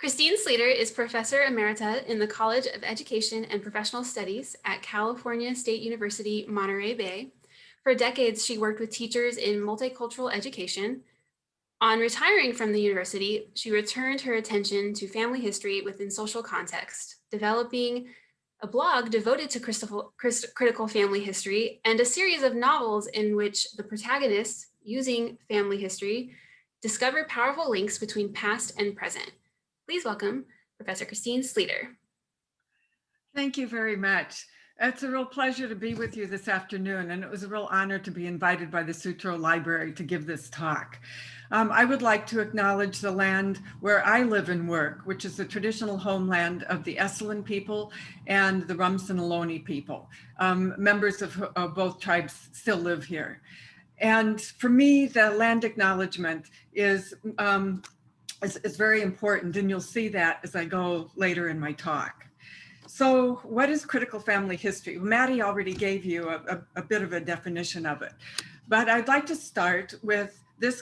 Christine Sleeter is Professor Emerita in the College of Education and Professional Studies at California State University, Monterey Bay. For decades, she worked with teachers in multicultural education. On retiring from the university, she returned her attention to family history within social context, developing a blog devoted to critical family history and a series of novels in which the protagonists, using family history, discover powerful links between past and present. Please welcome Professor Christine Sleeter. Thank you very much. It's a real pleasure to be with you this afternoon, and it was a real honor to be invited by the Sutro Library to give this talk. I would like to acknowledge the land where I live and work, which is the traditional homeland of the Esalen people and the Rumsen Ohlone people. Members of both tribes still live here. And for me, the land acknowledgement is very important, and you'll see that as I go later in my talk. So what is critical family history? Maddie already gave you a bit of a definition of it, but I'd like to start with this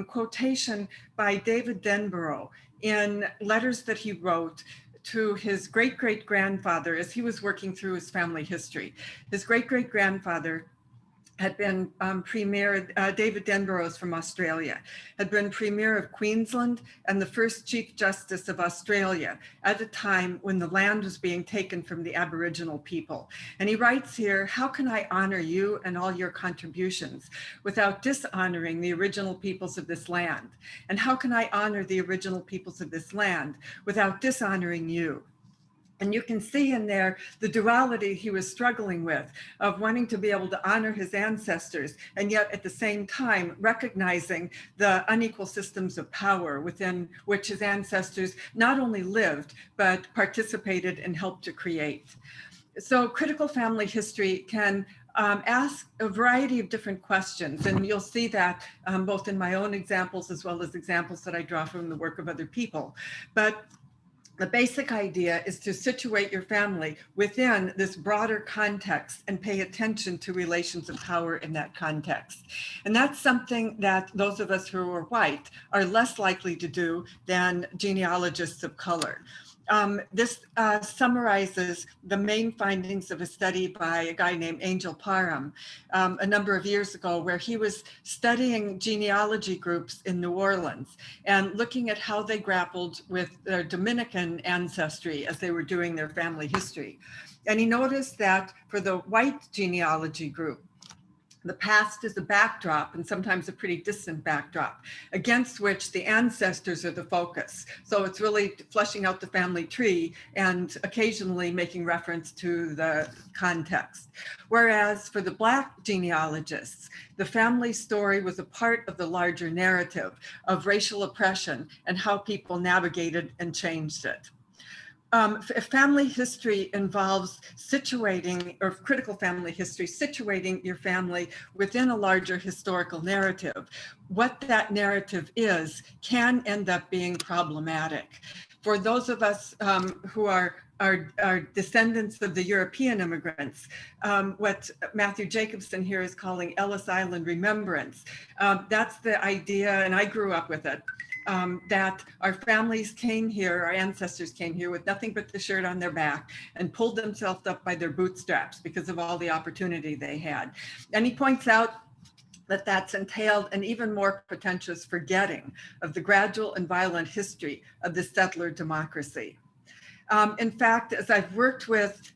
quotation by David Denborough in letters that he wrote to his great-great-grandfather as he was working through his family history. His great-great-grandfather had been Premier, David Denborough is from Australia, had been Premier of Queensland and the first Chief Justice of Australia at a time when the land was being taken from the Aboriginal people. And he writes here, "How can I honor you and all your contributions without dishonoring the original peoples of this land? And how can I honor the original peoples of this land without dishonoring you?" And you can see in there the duality he was struggling with of wanting to be able to honor his ancestors and yet at the same time recognizing the unequal systems of power within which his ancestors not only lived, but participated and helped to create. So critical family history can ask a variety of different questions, and you'll see that both in my own examples as well as examples that I draw from the work of other people. But the basic idea is to situate your family within this broader context and pay attention to relations of power in that context. And that's something that those of us who are white are less likely to do than genealogists of color. This summarizes the main findings of a study by a guy named Angel Parham a number of years ago, where he was studying genealogy groups in New Orleans and looking at how they grappled with their Dominican ancestry as they were doing their family history. And he noticed that for the white genealogy group, the past is a backdrop, and sometimes a pretty distant backdrop, against which the ancestors are the focus. So it's really fleshing out the family tree and occasionally making reference to the context. Whereas for the Black genealogists, the family story was a part of the larger narrative of racial oppression and how people navigated and changed it. Family history involves situating, or critical family history, situating your family within a larger historical narrative. What that narrative is can end up being problematic. For those of us who are descendants of the European immigrants, what Matthew Jacobson here is calling Ellis Island remembrance. That's the idea, and I grew up with it. That our families came here, our ancestors came here with nothing but the shirt on their back and pulled themselves up by their bootstraps because of all the opportunity they had. And he points out that that's entailed an even more pretentious forgetting of the gradual and violent history of the settler democracy. In fact, as I've worked with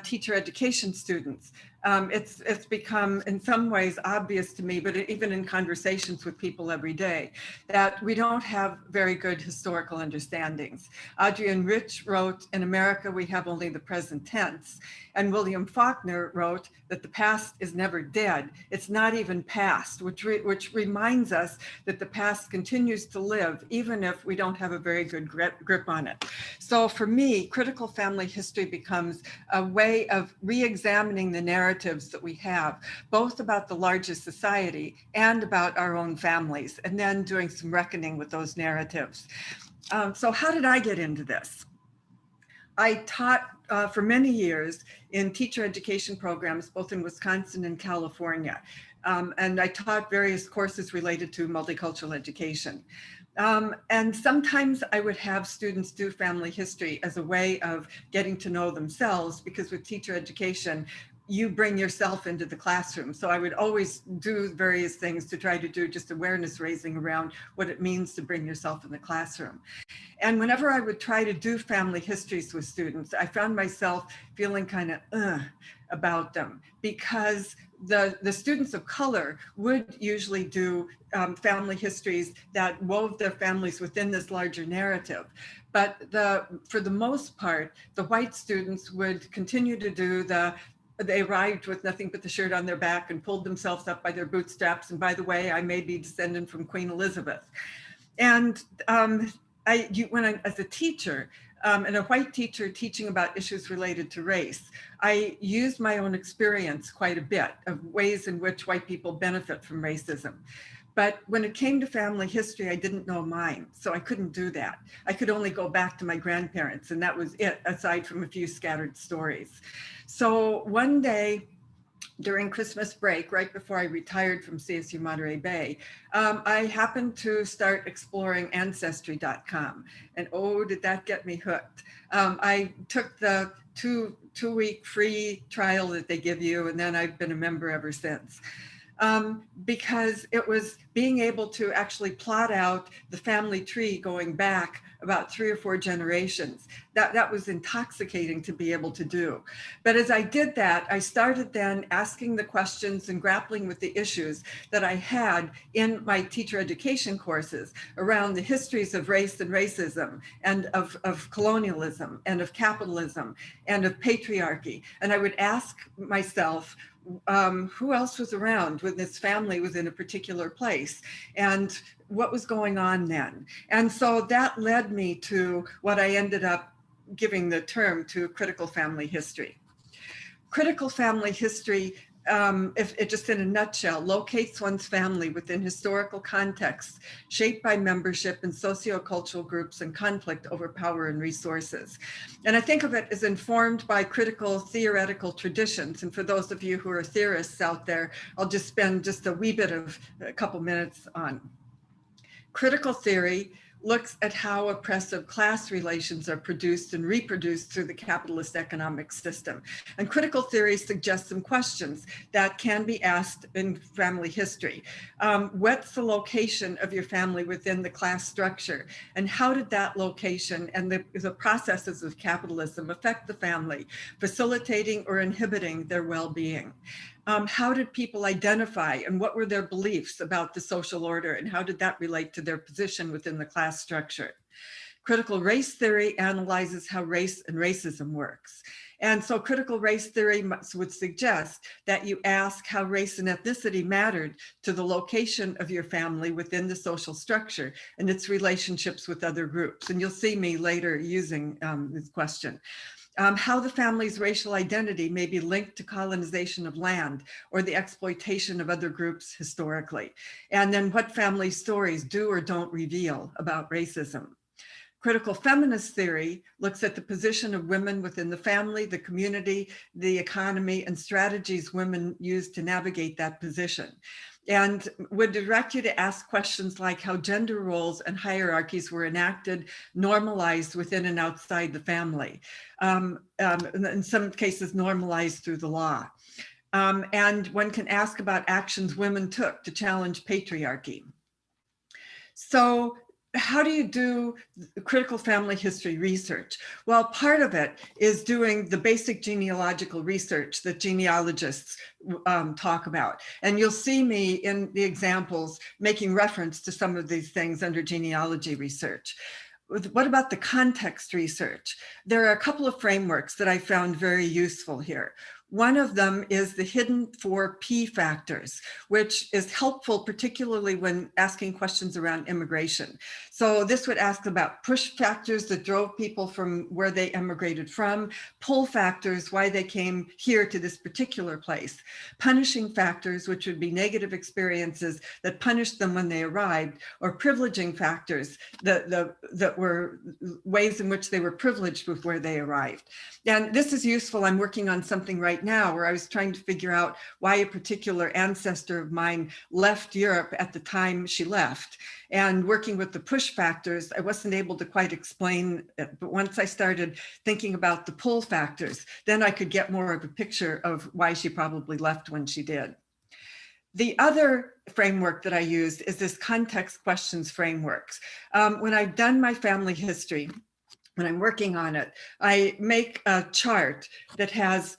teacher education students, it's become in some ways obvious to me, but even in conversations with people every day, that we don't have very good historical understandings. Adrienne Rich wrote, "In America, we have only the present tense." And William Faulkner wrote that the past is never dead. It's not even past, which reminds us that the past continues to live, even if we don't have a very good grip on it. So for me, critical family history becomes a way of re-examining the narratives that we have, both about the larger society and about our own families, and then doing some reckoning with those narratives. So how did I get into this? I taught for many years in teacher education programs, both in Wisconsin and California. And I taught various courses related to multicultural education. And sometimes I would have students do family history as a way of getting to know themselves, because with teacher education, you bring yourself into the classroom. So I would always do various things to try to do just awareness raising around what it means to bring yourself in the classroom. And whenever I would try to do family histories with students, I found myself feeling kind of about them, because the students of color would usually do family histories that wove their families within this larger narrative. But for the most part, the white students would continue to do they arrived with nothing but the shirt on their back and pulled themselves up by their bootstraps. And by the way, I may be descendant from Queen Elizabeth. And as a teacher, and a white teacher teaching about issues related to race, I used my own experience quite a bit of ways in which white people benefit from racism. But when it came to family history, I didn't know mine, so I couldn't do that. I could only go back to my grandparents, and that was it, aside from a few scattered stories. So one day, during Christmas break, right before I retired from CSU Monterey Bay, I happened to start exploring Ancestry.com. And oh, did that get me hooked. I took the two-week free trial that they give you, and then I've been a member ever since. Because it was being able to actually plot out the family tree going back about 3 or 4 generations. That was intoxicating to be able to do. But as I did that, I started then asking the questions and grappling with the issues that I had in my teacher education courses around the histories of race and racism, and of colonialism, and of capitalism, and of patriarchy. And I would ask myself, who else was around when this family was in a particular place, and what was going on then? And so that led me to what I ended up giving the term to critical family history. Critical family history, if it just in a nutshell, locates one's family within historical contexts shaped by membership in sociocultural groups and conflict over power and resources. And I think of it as informed by critical theoretical traditions. And for those of you who are theorists out there, I'll just spend just a couple minutes on. Critical theory looks at how oppressive class relations are produced and reproduced through the capitalist economic system. And critical theory suggests some questions that can be asked in family history. What's the location of your family within the class structure? And how did that location and the processes of capitalism affect the family, facilitating or inhibiting their well-being? How did people identify, and what were their beliefs about the social order, and how did that relate to their position within the class structure? Critical race theory analyzes how race and racism works. And so critical race theory would suggest that you ask how race and ethnicity mattered to the location of your family within the social structure and its relationships with other groups. And you'll see me later using this question. How the family's racial identity may be linked to colonization of land or the exploitation of other groups historically. And then what family stories do or don't reveal about racism. Critical feminist theory looks at the position of women within the family, the community, the economy, and strategies women use to navigate that position. And would direct you to ask questions like how gender roles and hierarchies were enacted, normalized within and outside the family. In some cases, normalized through the law. And one can ask about actions women took to challenge patriarchy. So how do you do critical family history research? Well, part of it is doing the basic genealogical research that genealogists talk about. And you'll see me in the examples making reference to some of these things under genealogy research. What about the context research? There are a couple of frameworks that I found very useful here. One of them is the hidden 4 P factors, which is helpful, particularly when asking questions around immigration. So this would ask about push factors that drove people from where they immigrated from, pull factors, why they came here to this particular place, punishing factors, which would be negative experiences that punished them when they arrived, or privileging factors that were ways in which they were privileged with where they arrived. And this is useful. I'm working on something right right now, where I was trying to figure out why a particular ancestor of mine left Europe at the time she left. And working with the push factors, I wasn't able to quite explain it. But once I started thinking about the pull factors, then I could get more of a picture of why she probably left when she did. The other framework that I used is this context questions frameworks. When I've done my family history, when I'm working on it, I make a chart that has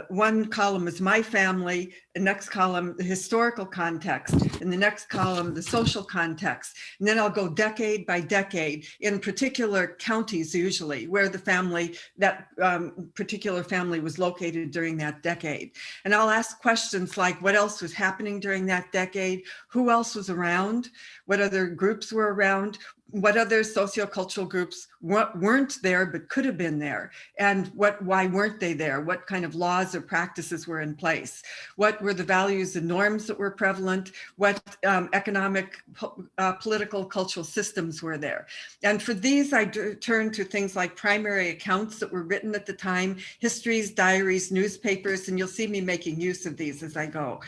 one column is my family, the next column, the historical context, and the next column, the social context. And then I'll go decade by decade in particular counties, usually where the family, that particular family was located during that decade. And I'll ask questions like what else was happening during that decade? Who else was around? What other groups were around? What other sociocultural groups weren't there but could have been there, and why weren't they there? What kind of laws or practices were in place? What were the values and norms that were prevalent? What economic, political, cultural systems were there? And for these, I turn to things like primary accounts that were written at the time, histories, diaries, newspapers, and you'll see me making use of these as I go.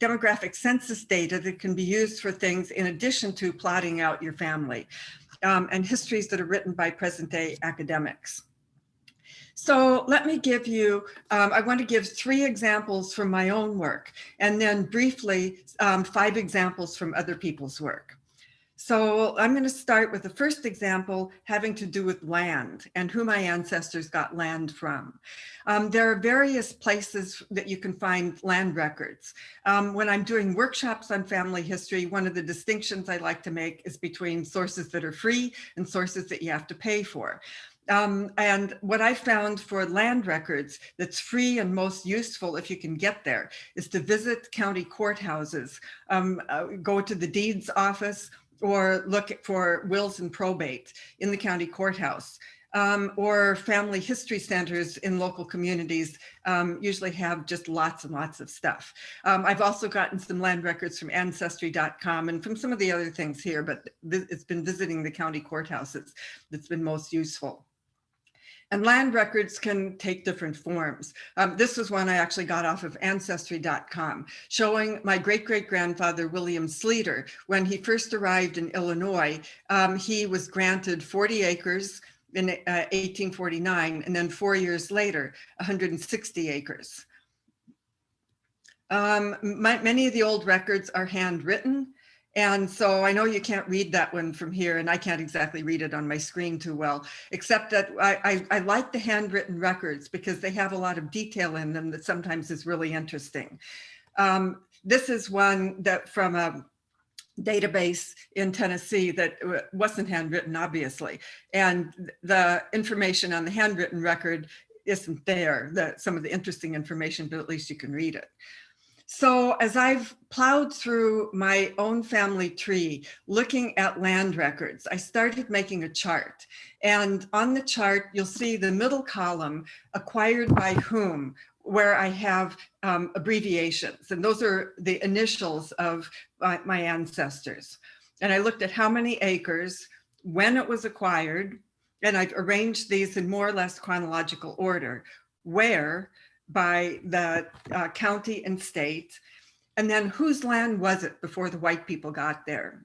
Demographic census data that can be used for things in addition to plotting out your family, and histories that are written by present day academics. So let me give you, I want to give 3 examples from my own work, and then briefly 5 examples from other people's work. So I'm going to start with the first example having to do with land and who my ancestors got land from. There are various places that you can find land records. When I'm doing workshops on family history, one of the distinctions I like to make is between sources that are free and sources that you have to pay for. And what I found for land records that's free and most useful if you can get there is to visit county courthouses, go to the deeds office, or look for wills and probate in the county courthouse, or family history centers in local communities usually have just lots and lots of stuff. I've also gotten some land records from ancestry.com and from some of the other things here, but it's been visiting the county courthouses that's been most useful. And land records can take different forms. This was one I actually got off of ancestry.com, showing my great-great-grandfather, William Sleeter. When he first arrived in Illinois, he was granted 40 acres in 1849, and then 4 years later, 160 acres. Many of the old records are handwritten. And so I know you can't read that one from here, and I can't exactly read it on my screen too well, except that I like the handwritten records because they have a lot of detail in them that sometimes is really interesting. This is one that from a database in Tennessee that wasn't handwritten, obviously. And the information on the handwritten record isn't there, some of the interesting information, but at least you can read it. So as I've plowed through my own family tree, looking at land records, I started making a chart. And on the chart, you'll see the middle column, acquired by whom, where I have abbreviations. And those are the initials of my ancestors. And I looked at how many acres, when it was acquired, and I've arranged these in more or less chronological order, where, by the county and state, and then whose land was it before the white people got there.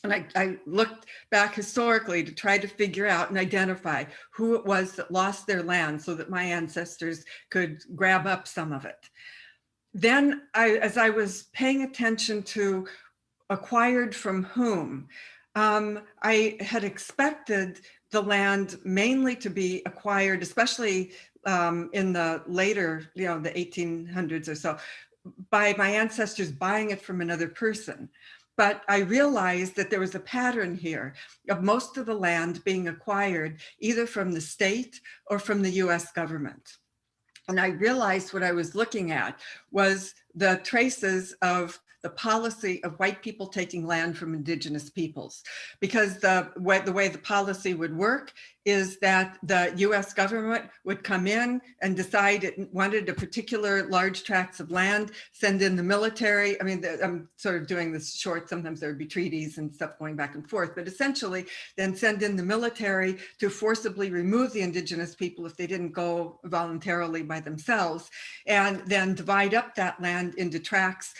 And I looked back historically to try to figure out and identify who it was that lost their land so that my ancestors could grab up some of it. Then as I was paying attention to acquired from whom, I had expected the land mainly to be acquired, especially in the later, the 1800s or so, by my ancestors buying it from another person. But I realized that there was a pattern here of most of the land being acquired either from the state or from the US government. And I realized what I was looking at was the traces of the policy of white people taking land from indigenous peoples. Because the way the policy would work is that the US government would come in and decide it wanted a particular large tracts of land, send in the military. I mean, I'm sort of doing this short, sometimes there would be treaties and stuff going back and forth, but essentially then send in the military to forcibly remove the indigenous people if they didn't go voluntarily by themselves, and then divide up that land into tracts.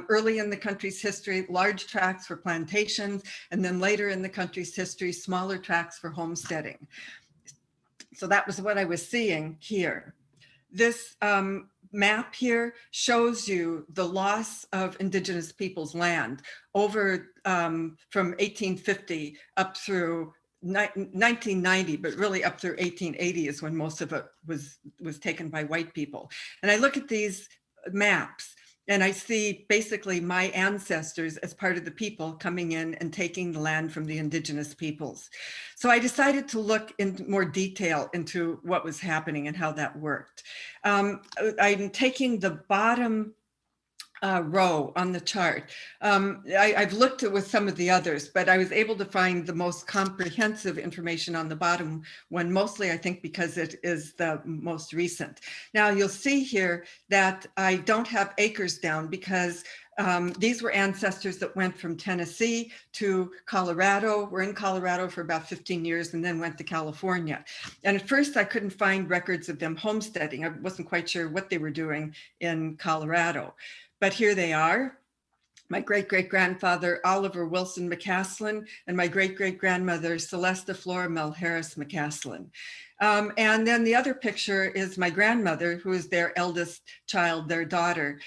Early in the country's history, large tracts for plantations, and then later in the country's history, smaller tracts for homesteading. So that was what I was seeing here. This map here shows you the loss of indigenous people's land over from 1850 up through 1990, but really up through 1880 is when most of it was taken by white people. And I look at these maps and I see basically my ancestors as part of the people coming in and taking the land from the indigenous peoples. So I decided to look in more detail into what was happening and how that worked. I'm taking the bottom row on the chart. I've looked with some of the others, but I was able to find the most comprehensive information on the bottom one, mostly I think because it is the most recent. Now you'll see here that I don't have acres down because these were ancestors that went from Tennessee to Colorado, were in Colorado for about 15 years and then went to California. And at first I couldn't find records of them homesteading. I wasn't quite sure what they were doing in Colorado. But here they are. My great-great-grandfather, Oliver Wilson McCaslin, and my great-great-grandmother, Celesta Florimel Harris McCaslin. And then the other picture is my grandmother, who is their eldest child, their daughter,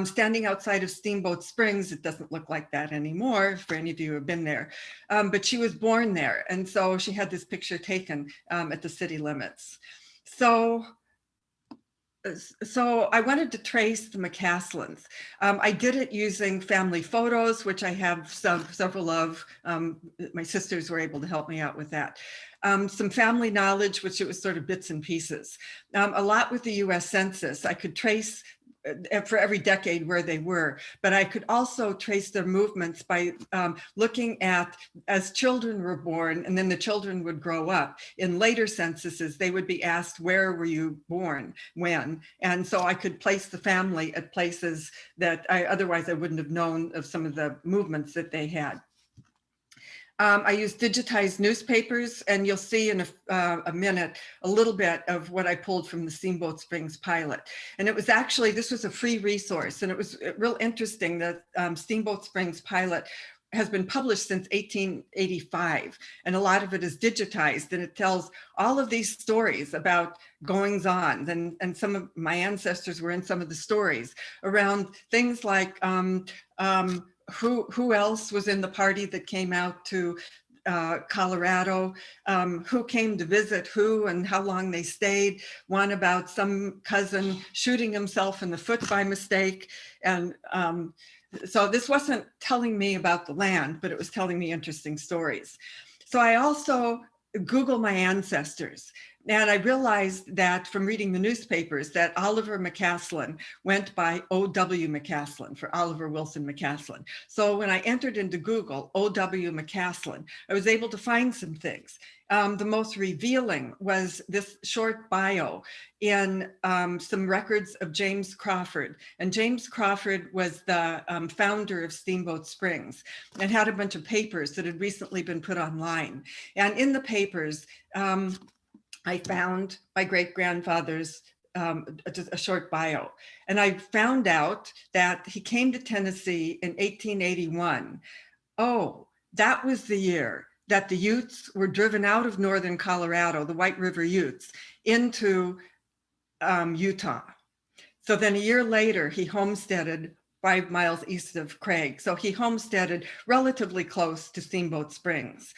standing outside of Steamboat Springs. It doesn't look like that anymore for any of you who have been there, but she was born there. And so she had this picture taken at the city limits. So I wanted to trace the McCaslins. I did it using family photos, which I have several of. My sisters were able to help me out with that. Some family knowledge, which it was sort of bits and pieces. A lot with the US Census. I could trace for every decade where they were, but I could also trace their movements by looking at as children were born and then the children would grow up. In later censuses, they would be asked, where were you born, when? And so I could place the family at places that otherwise I wouldn't have known of some of the movements that they had. I use digitized newspapers, and you'll see in a minute a little bit of what I pulled from the Steamboat Springs pilot. And it was actually, this was a free resource, and it was real interesting that Steamboat Springs pilot has been published since 1885, and a lot of it is digitized, and it tells all of these stories about goings on, and some of my ancestors were in some of the stories around things like who else was in the party that came out to Colorado, who came to visit who and how long they stayed, one about some cousin shooting himself in the foot by mistake. And so this wasn't telling me about the land, but it was telling me interesting stories. So I also Google my ancestors. And I realized that from reading the newspapers that Oliver McCaslin went by O.W. McCaslin for Oliver Wilson McCaslin. So when I entered into Google O.W. McCaslin, I was able to find some things. The most revealing was this short bio in some records of James Crawford. And James Crawford was the founder of Steamboat Springs and had a bunch of papers that had recently been put online. And in the papers, I found my great-grandfather's just a short bio. And I found out that he came to Tennessee in 1881. Oh, that was the year that the Utes were driven out of northern Colorado, the White River Utes, into Utah. So then a year later, he homesteaded 5 miles east of Craig. So he homesteaded relatively close to Steamboat Springs.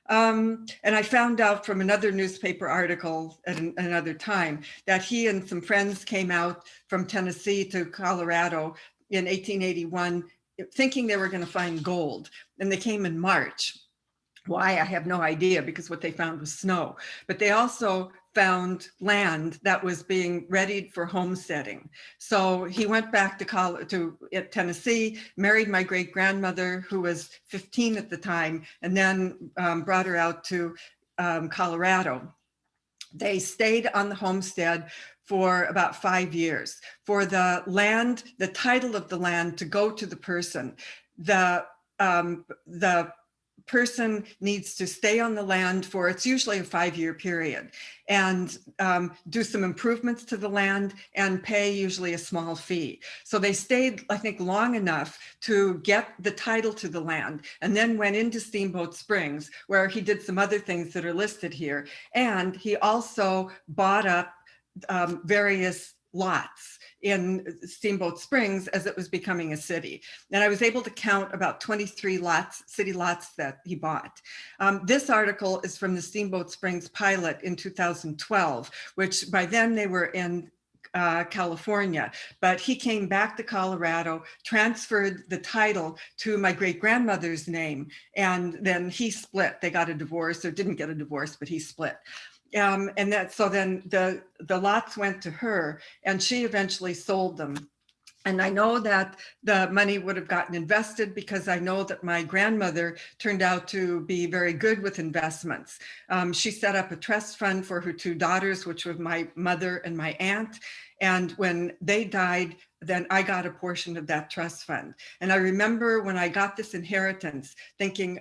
And I found out from another newspaper article at another time that he and some friends came out from Tennessee to Colorado in 1881, thinking they were going to find gold. And they came in March. Why, I have no idea, because what they found was snow. But they also found land that was being readied for homesteading. So he went back to Tennessee, married my great grandmother, who was 15 at the time, and then brought her out to Colorado. They stayed on the homestead for about 5 years. For the land, the title of the land to go to the person, the person needs to stay on the land for, it's usually a 5-year period, and do some improvements to the land and pay usually a small fee. So they stayed, I think, long enough to get the title to the land, and then went into Steamboat Springs, where he did some other things that are listed here. And he also bought up various lots in Steamboat Springs as it was becoming a city. And I was able to count about 23 lots, city lots that he bought. This article is from the Steamboat Springs pilot in 2012, which by then they were in California, but he came back to Colorado, transferred the title to my great-grandmother's name, and then he split. They got a divorce, or didn't get a divorce, but he split. And that, so then the lots went to her, and she eventually sold them. And I know that the money would have gotten invested, because I know that my grandmother turned out to be very good with investments. She set up a trust fund for her 2 daughters, which were my mother and my aunt. And when they died, then I got a portion of that trust fund. And I remember when I got this inheritance thinking,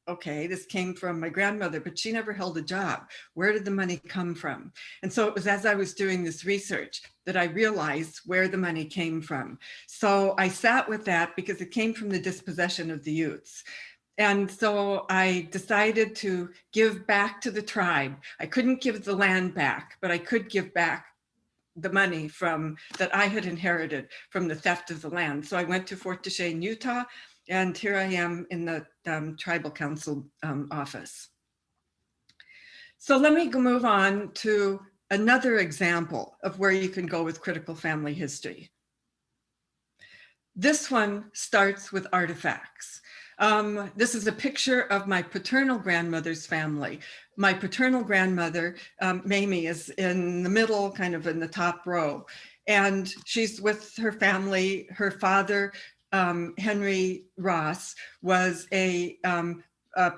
okay, this came from my grandmother, but she never held a job. Where did the money come from? And so it was as I was doing this research that I realized where the money came from. So I sat with that because it came from the dispossession of the Utes. And so I decided to give back to the tribe. I couldn't give the land back, but I could give back the money from that I had inherited from the theft of the land. So I went to Fort Duchesne, Utah, and here I am in the tribal council office. So let me move on to another example of where you can go with critical family history. This one starts with artifacts. This is a picture of my paternal grandmother's family. My paternal grandmother, Mamie, is in the middle, kind of in the top row. And she's with her family. Her father, Henry Ross, was a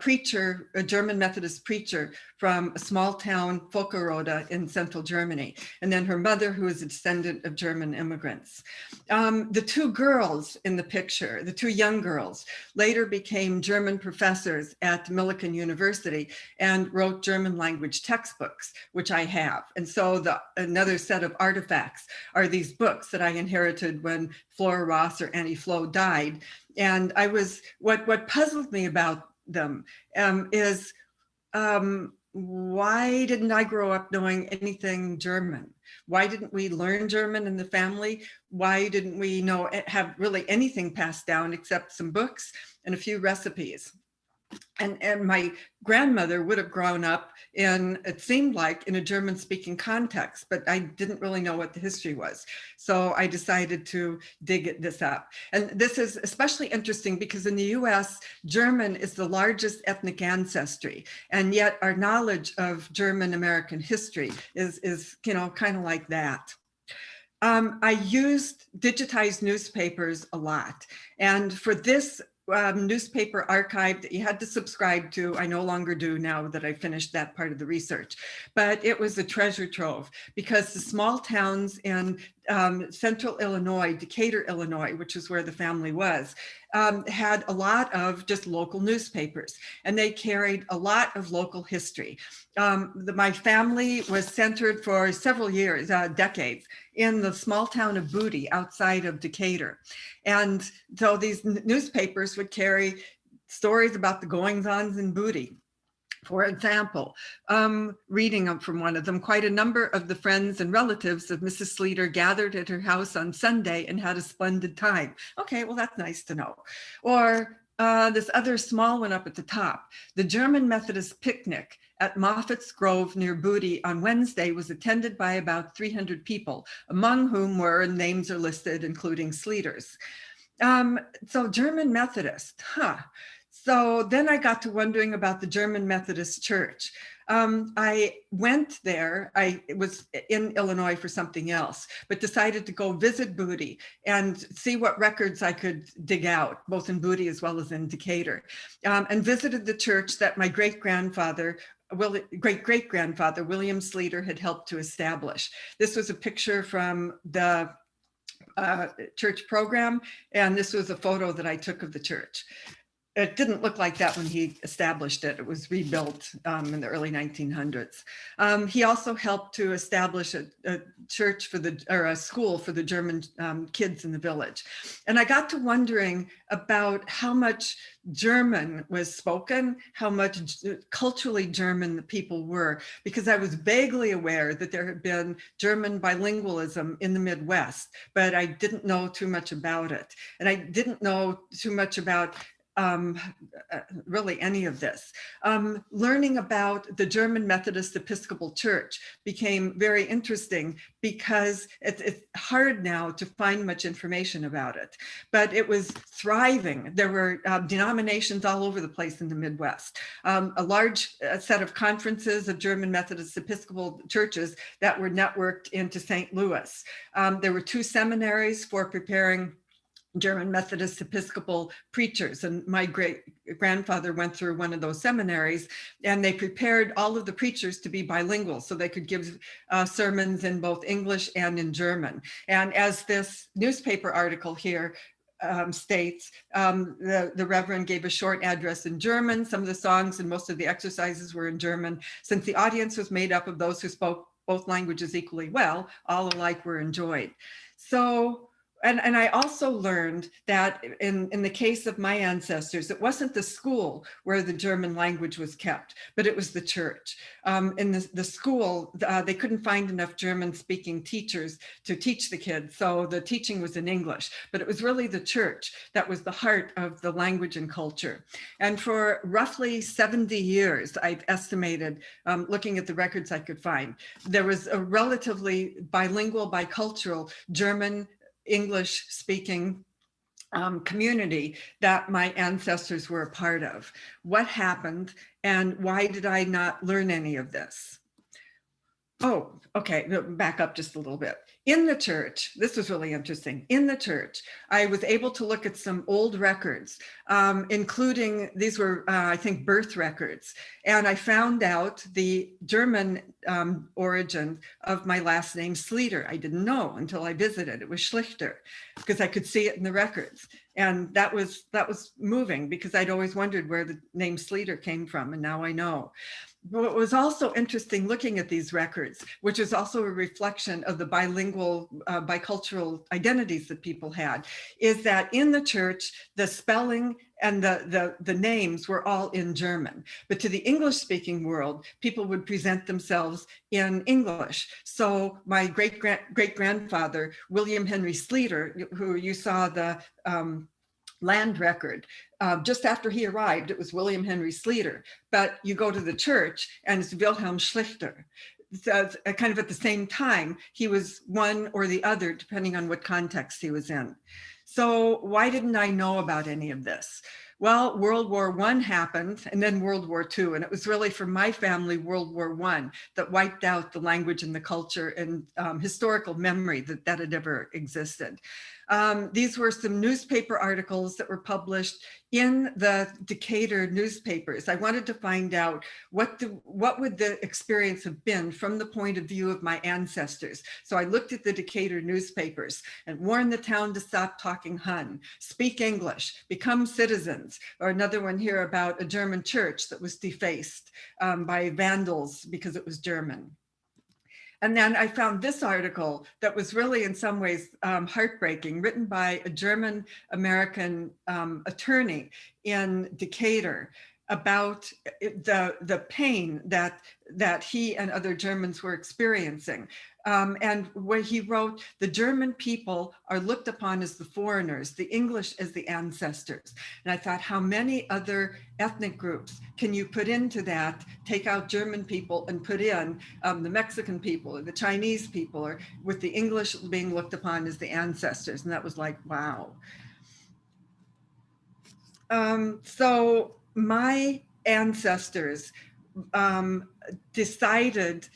preacher, a German Methodist preacher from a small town, Volkerode, in central Germany. And then her mother, who is a descendant of German immigrants. The 2 girls in the picture, the 2 young girls, later became German professors at Macon University and wrote German language textbooks, which I have. And so another set of artifacts are these books that I inherited when Flora Ross or Annie Flo died. And what puzzled me about them is why didn't I grow up knowing anything German? Why didn't we learn German in the family? Why didn't we have really anything passed down except some books and a few recipes? And my grandmother would have grown up in, it seemed like, in a German-speaking context, but I didn't really know what the history was. So I decided to dig this up. And this is especially interesting because in the US, German is the largest ethnic ancestry. And yet our knowledge of German American history is kind of like that. I used digitized newspapers a lot. And for this newspaper archive that you had to subscribe to, I no longer do now that I finished that part of the research, but it was a treasure trove because the small towns in central Illinois, Decatur, Illinois, which is where the family was, had a lot of just local newspapers, and they carried a lot of local history. My family was centered for several years, decades, in the small town of Boody outside of Decatur. And so these newspapers would carry stories about the goings-ons in Boody. For example, reading from one of them, quite a number of the friends and relatives of Mrs. Sleeter gathered at her house on Sunday and had a splendid time. Okay, well, that's nice to know. Or this other small one up at the top, the German Methodist picnic at Moffat's Grove near Boody on Wednesday was attended by about 300 people, among whom were, names are listed, including Sleeters. So German Methodist, So then I got to wondering about the German Methodist Church. I went there, I was in Illinois for something else, but decided to go visit Boody and see what records I could dig out, both in Boody as well as in Decatur, and visited the church that my great-grandfather great-great-grandfather, William Sleeter, had helped to establish. This was a picture from the church program, and this was a photo that I took of the church. It didn't look like that when he established it. It was rebuilt in the early 1900s. He also helped to establish a church or a school for the German kids in the village. And I got to wondering about how much German was spoken, how much culturally German the people were, because I was vaguely aware that there had been German bilingualism in the Midwest, but I didn't know too much about it. And I didn't know too much about really any of this. Learning about the German Methodist Episcopal Church became very interesting because it's hard now to find much information about it, but it was thriving. There were denominations all over the place in the Midwest. A large set of conferences of German Methodist Episcopal churches that were networked into St. Louis. There were 2 seminaries for preparing German Methodist Episcopal preachers. And my great-grandfather went through one of those seminaries, and they prepared all of the preachers to be bilingual so they could give sermons in both English and in German. And as this newspaper article here states, the Reverend gave a short address in German. Some of the songs and most of the exercises were in German. Since the audience was made up of those who spoke both languages equally well, all alike were enjoyed. So, and I also learned that in the case of my ancestors, it wasn't the school where the German language was kept, but it was the church. In the school, they couldn't find enough German-speaking teachers to teach the kids, so the teaching was in English, but it was really the church that was the heart of the language and culture. And for roughly 70 years, I've estimated, looking at the records I could find, there was a relatively bilingual, bicultural German English speaking community that my ancestors were a part of. What happened and why did I not learn any of this? Oh, okay, back up just a little bit. In the church, this was really interesting. In the church, I was able to look at some old records, including, these were, I think, birth records. And I found out the German origin of my last name, Sleeter. I didn't know until I visited. It was Schlichter, because I could see it in the records. And that was moving, because I'd always wondered where the name Sleeter came from, and now I know. What was also interesting looking at these records, which is also a reflection of the bilingual, bicultural identities that people had, is that in the church, the spelling and the names were all in German. But to the English-speaking world, people would present themselves in English. So my great-grandfather, William Henry Sleeter, who you saw the land record, just after he arrived, it was William Henry Sleeter, but you go to the church and it's Wilhelm Schlichter. So, kind of at the same time, he was one or the other, depending on what context he was in. So why didn't I know about any of this? Well, World War I happened, and then World War II. And it was really for my family, World War I, that wiped out the language and the culture and historical memory that had ever existed. These were some newspaper articles that were published in the Decatur newspapers. I wanted to find out what would the experience have been from the point of view of my ancestors. So I looked at the Decatur newspapers and warned the town to stop talking Hun, speak English, become citizens, or another one here about a German church that was defaced by vandals because it was German. And then I found this article that was really in some ways heartbreaking, written by a German-American attorney in Decatur about the pain that he and other Germans were experiencing. And where he wrote, the German people are looked upon as the foreigners, the English as the ancestors. And I thought, how many other ethnic groups can you put into that, take out German people and put in the Mexican people or the Chinese people, or with the English being looked upon as the ancestors. And that was like, wow. So my ancestors decided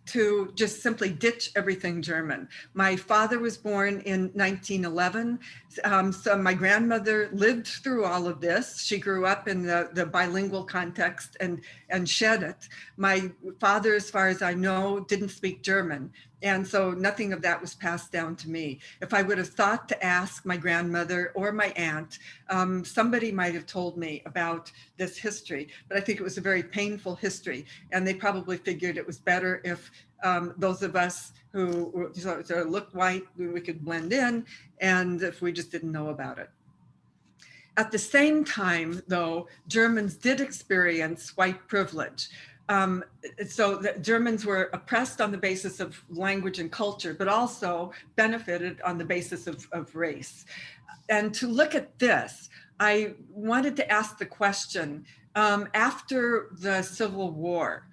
to just simply ditch everything German. My father was born in 1911. So my grandmother lived through all of this. She grew up in the bilingual context and shed it. My father, as far as I know, didn't speak German. And so nothing of that was passed down to me. If I would have thought to ask my grandmother or my aunt, somebody might have told me about this history, but I think it was a very painful history. And they probably figured it was better if those of us who sort of looked white, we could blend in, and if we just didn't know about it. At the same time, though, Germans did experience white privilege. So the Germans were oppressed on the basis of language and culture, but also benefited on the basis of race. And to look at this, I wanted to ask the question, after the Civil War,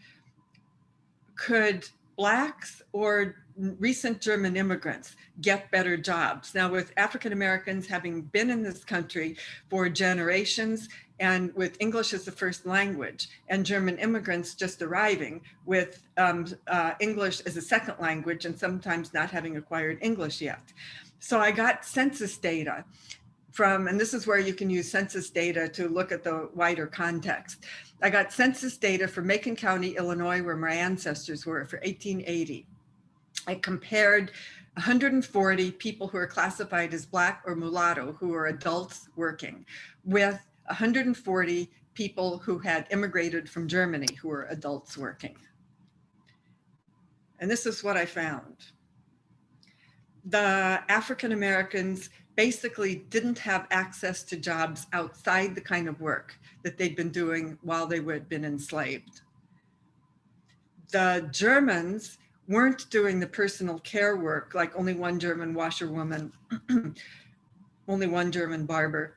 could Blacks or recent German immigrants get better jobs? Now, with African Americans having been in this country for generations and with English as the first language, and German immigrants just arriving with English as a second language and sometimes not having acquired English yet. So I got census data from, and this is where you can use census data to look at the wider context. I got census data for Macon County, Illinois, where my ancestors were, for 1880. I compared 140 people who are classified as Black or mulatto, who are adults working, with 140 people who had immigrated from Germany, who were adults working. And this is what I found. The African Americans basically didn't have access to jobs outside the kind of work that they'd been doing while they had been enslaved. The Germans weren't doing the personal care work, like only one German washerwoman, only one German barber.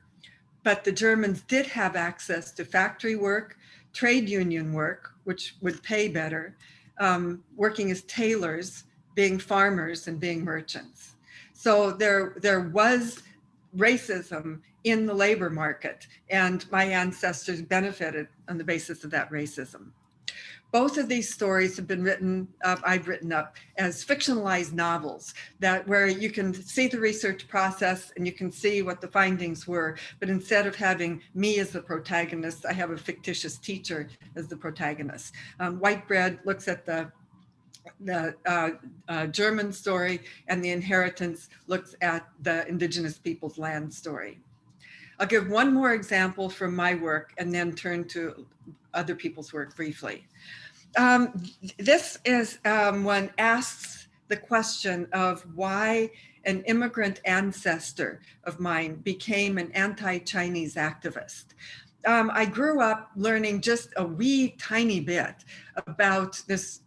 But the Germans did have access to factory work, trade union work, which would pay better, working as tailors, being farmers, and being merchants. So there was racism in the labor market, and my ancestors benefited on the basis of that racism. Both of these stories have been written, I've written up as fictionalized novels, that where you can see the research process and you can see what the findings were, but instead of having me as the protagonist, I have a fictitious teacher as the protagonist. White Bread looks at the German story, and The Inheritance looks at the Indigenous Peoples land story. I'll give one more example from my work and then turn to other people's work briefly. This is one asks the question of why an immigrant ancestor of mine became an anti-Chinese activist. I grew up learning just a wee tiny bit about this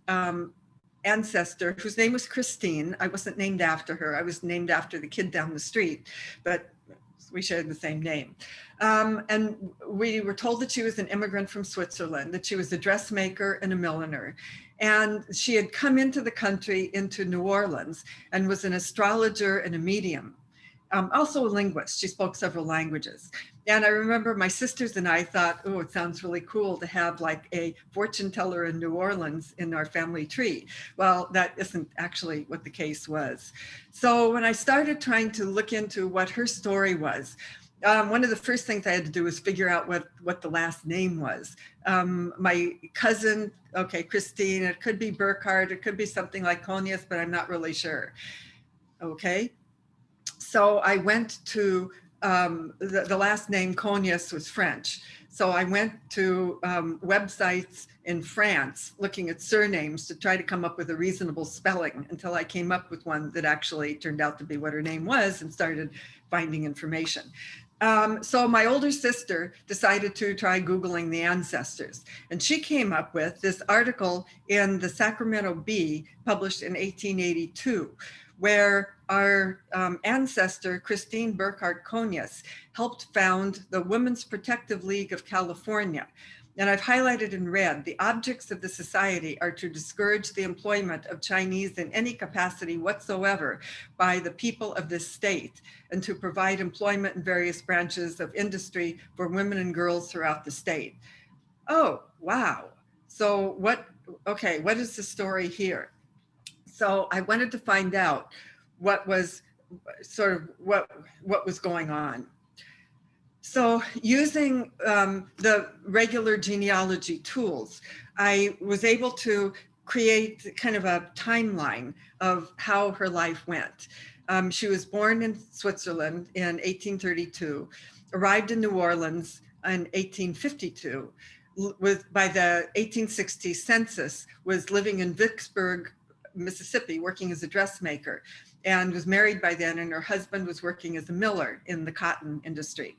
ancestor whose name was Christine. I wasn't named after her. I was named after the kid down the street, but we shared the same name. And we were told that she was an immigrant from Switzerland, that she was a dressmaker and a milliner. And she had come into the country, into New Orleans, and was an astrologer and a medium. Also a linguist. She spoke several languages. And I remember my sisters and I thought, oh, it sounds really cool to have like a fortune teller in New Orleans in our family tree. Well, that isn't actually what the case was. So when I started trying to look into what her story was, one of the first things I had to do was figure out what the last name was. My cousin, okay, Christine, it could be Burkhardt, it could be something like Conius, but I'm not really sure. Okay. So I went to, the last name Conius was French. So I went to websites in France looking at surnames to try to come up with a reasonable spelling until I came up with one that actually turned out to be what her name was and started finding information. So my older sister decided to try Googling the ancestors, and she came up with this article in the Sacramento Bee published in 1882, where our ancestor, Christine Burkhardt Conius, helped found the Women's Protective League of California. And I've highlighted in red, the objects of the society are to discourage the employment of Chinese in any capacity whatsoever by the people of this state, and to provide employment in various branches of industry for women and girls throughout the state. Oh, wow. So what is the story here? So I wanted to find out what was what was going on. So using the regular genealogy tools, I was able to create kind of a timeline of how her life went. She was born in Switzerland in 1832, arrived in New Orleans in 1852, by the 1860 census, was living in Vicksburg, Mississippi, working as a dressmaker, and was married by then, and her husband was working as a miller in the cotton industry.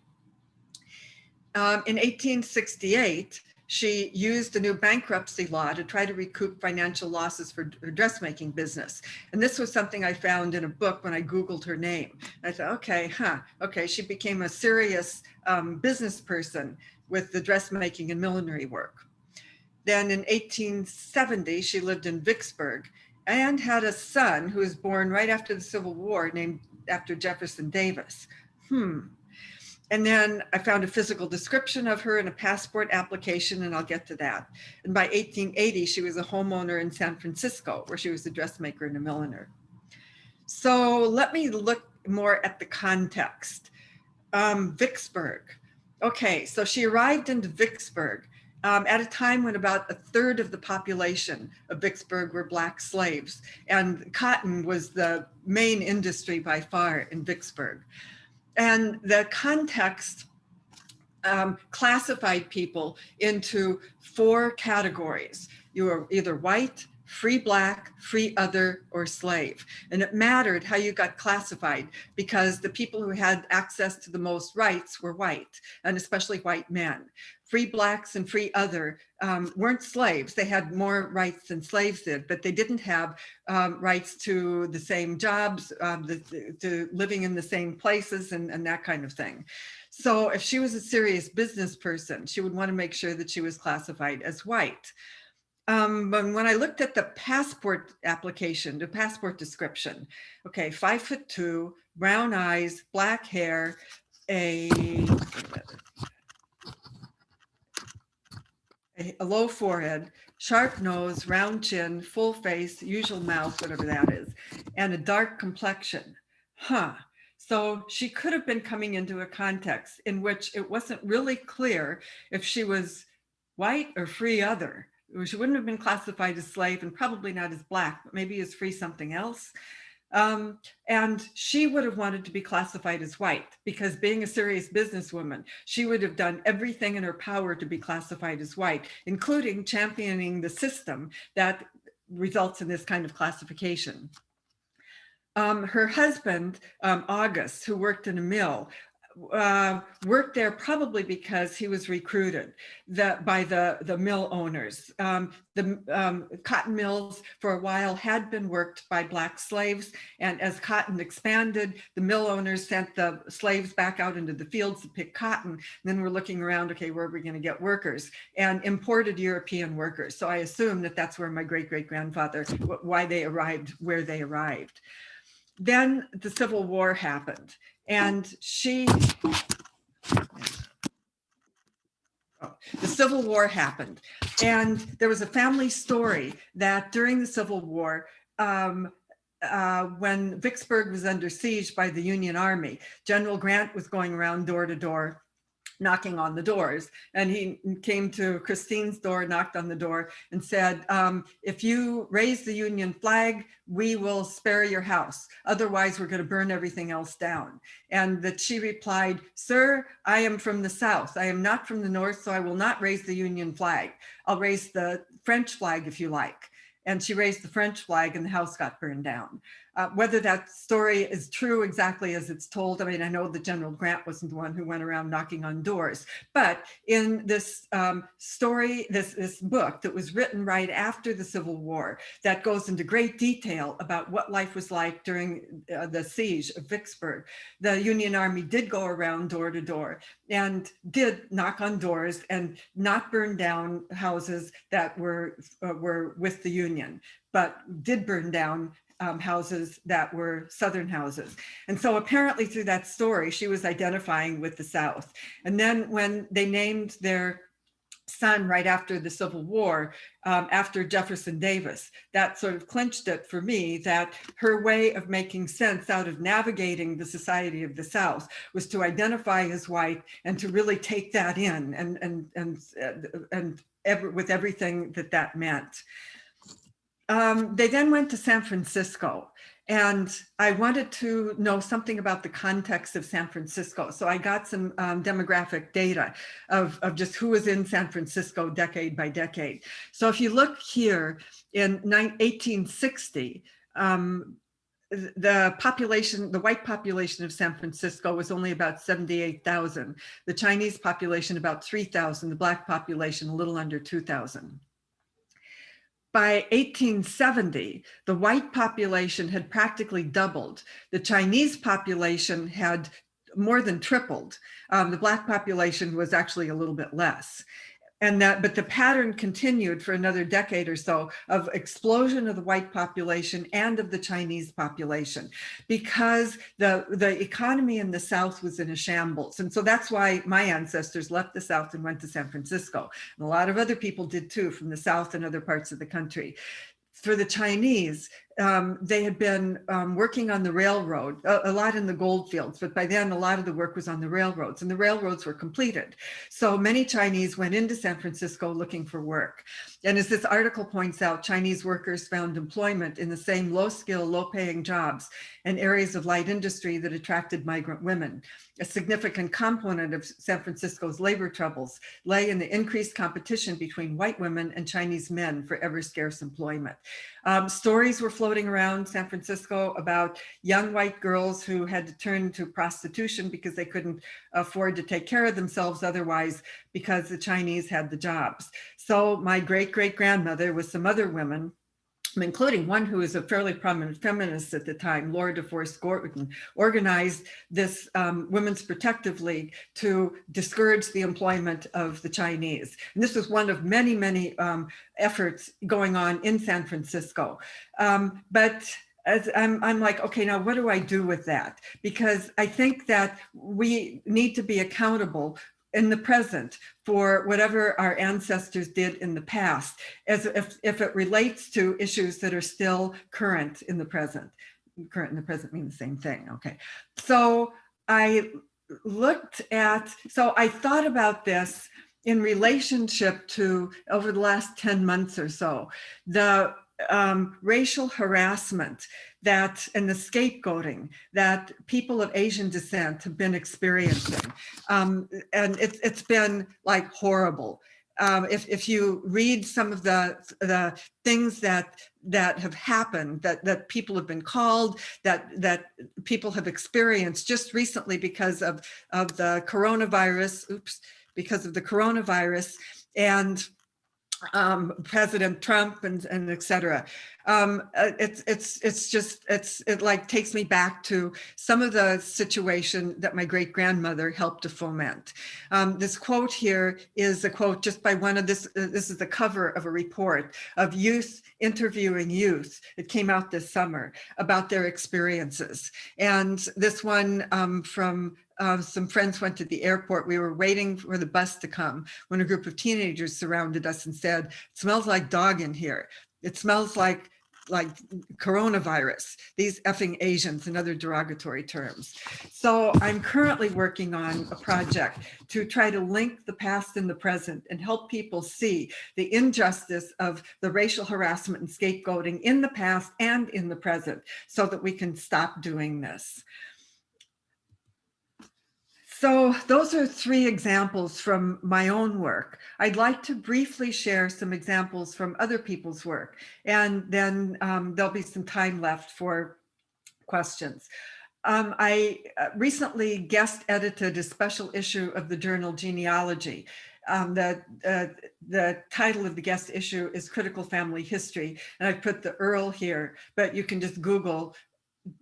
In 1868, she used a new bankruptcy law to try to recoup financial losses for her dressmaking business. And this was something I found in a book when I Googled her name. I thought, okay, she became a serious business person with the dressmaking and millinery work. Then in 1870, she lived in Vicksburg and had a son who was born right after the Civil War, named after Jefferson Davis. And then I found a physical description of her in a passport application, and I'll get to that. And by 1880, she was a homeowner in San Francisco, where she was a dressmaker and a milliner. So let me look more at the context. Vicksburg. Okay, so she arrived into Vicksburg at a time when about a third of the population of Vicksburg were Black slaves, and cotton was the main industry by far in Vicksburg. And the context classified people into 4 categories. You were either white, free Black, free other, or slave. And it mattered how you got classified because the people who had access to the most rights were white, and especially white men. Free Blacks and free other weren't slaves. They had more rights than slaves did, but they didn't have rights to the same jobs, to living in the same places and that kind of thing. So if she was a serious business person, she would want to make sure that she was classified as white. But when I looked at the passport application, the passport description, okay, 5'2", brown eyes, black hair, a low forehead, sharp nose, round chin, full face, usual mouth, whatever that is, and a dark complexion. So she could have been coming into a context in which it wasn't really clear if she was white or free other. She wouldn't have been classified as slave and probably not as Black, but maybe as free something else. And she would have wanted to be classified as white because being a serious businesswoman, she would have done everything in her power to be classified as white, including championing the system that results in this kind of classification. Her husband, August, who worked in a mill, worked there probably because he was recruited by the mill owners. The cotton mills for a while had been worked by Black slaves, and as cotton expanded, the mill owners sent the slaves back out into the fields to pick cotton. And then we're looking around, okay, where are we going to get workers? And imported European workers. So I assume that that's where my great-great-grandfather, why they arrived, where they arrived. Then the Civil War happened, and the Civil War happened, and there was a family story that during the Civil War, when Vicksburg was under siege by the Union Army, General Grant was going around door to door, knocking on the doors, and he came to Christine's door, knocked on the door, and said, if you raise the Union flag, we will spare your house. Otherwise, we're going to burn everything else down. And that she replied, sir, I am from the South. I am not from the North, so I will not raise the Union flag. I'll raise the French flag if you like. And she raised the French flag and the house got burned down. Whether that story is true exactly as it's told, I mean, I know that General Grant wasn't the one who went around knocking on doors, but in this story, this book that was written right after the Civil War, that goes into great detail about what life was like during the siege of Vicksburg, the Union Army did go around door to door and did knock on doors and not burn down houses that were with the Union, but did burn down houses that were Southern houses. And so apparently through that story, she was identifying with the South. And then when they named their son right after the Civil War, after Jefferson Davis. That sort of clinched it for me, that her way of making sense out of navigating the society of the South was to identify as white and to really take that in with everything that that meant. They then went to San Francisco, and I wanted to know something about the context of San Francisco. So I got some demographic data of just who was in San Francisco decade by decade. So if you look here in 1860, the population, the white population of San Francisco was only about 78,000. The Chinese population about 3,000, the Black population a little under 2,000. By 1870, the white population had practically doubled. The Chinese population had more than tripled. The Black population was actually a little bit less. But the pattern continued for another decade or so of explosion of the white population and of the Chinese population, because the economy in the South was in a shambles. And so that's why my ancestors left the South and went to San Francisco. And a lot of other people did too, from the South and other parts of the country. For the Chinese, they had been working on the railroad, a lot in the gold fields, but by then a lot of the work was on the railroads, and the railroads were completed. So many Chinese went into San Francisco looking for work. And as this article points out, Chinese workers found employment in the same low-skill, low-paying jobs and areas of light industry that attracted migrant women. A significant component of San Francisco's labor troubles lay in the increased competition between white women and Chinese men for ever-scarce employment. Stories were floating around San Francisco about young white girls who had to turn to prostitution because they couldn't afford to take care of themselves otherwise, because the Chinese had the jobs. So my great-great-grandmother with some other women, including one who was a fairly prominent feminist at the time, Laura DeForest Gordon, organized this Women's Protective League to discourage the employment of the Chinese. And this was one of many, many efforts going on in San Francisco. But as I'm like, okay, now what do I do with that? Because I think that we need to be accountable in the present for whatever our ancestors did in the past, as if it relates to issues that are still current in the present. Current and the present mean the same thing, okay. So I thought about this in relationship to, over the last 10 months or so, the racial harassment and the scapegoating that people of Asian descent have been experiencing. And it's been like horrible. If you read some of the things that have happened, that people have been called, that people have experienced just recently because of the coronavirus, because of the coronavirus, and President Trump and et cetera. It like takes me back to some of the situation that my great grandmother helped to foment. This quote here is a quote just by one of this is the cover of a report of youth interviewing youth. It came out this summer about their experiences. And this one from some friends went to the airport. We were waiting for the bus to come when a group of teenagers surrounded us and said, "It smells like dog in here. It smells like coronavirus, these effing Asians," and other derogatory terms. So I'm currently working on a project to try to link the past and the present and help people see the injustice of the racial harassment and scapegoating in the past and in the present, so that we can stop doing this. So those are 3 examples from my own work. I'd like to briefly share some examples from other people's work, and then there'll be some time left for questions. I recently guest edited a special issue of the journal Genealogy. The title of the guest issue is Critical Family History, and I put the URL here, but you can just Google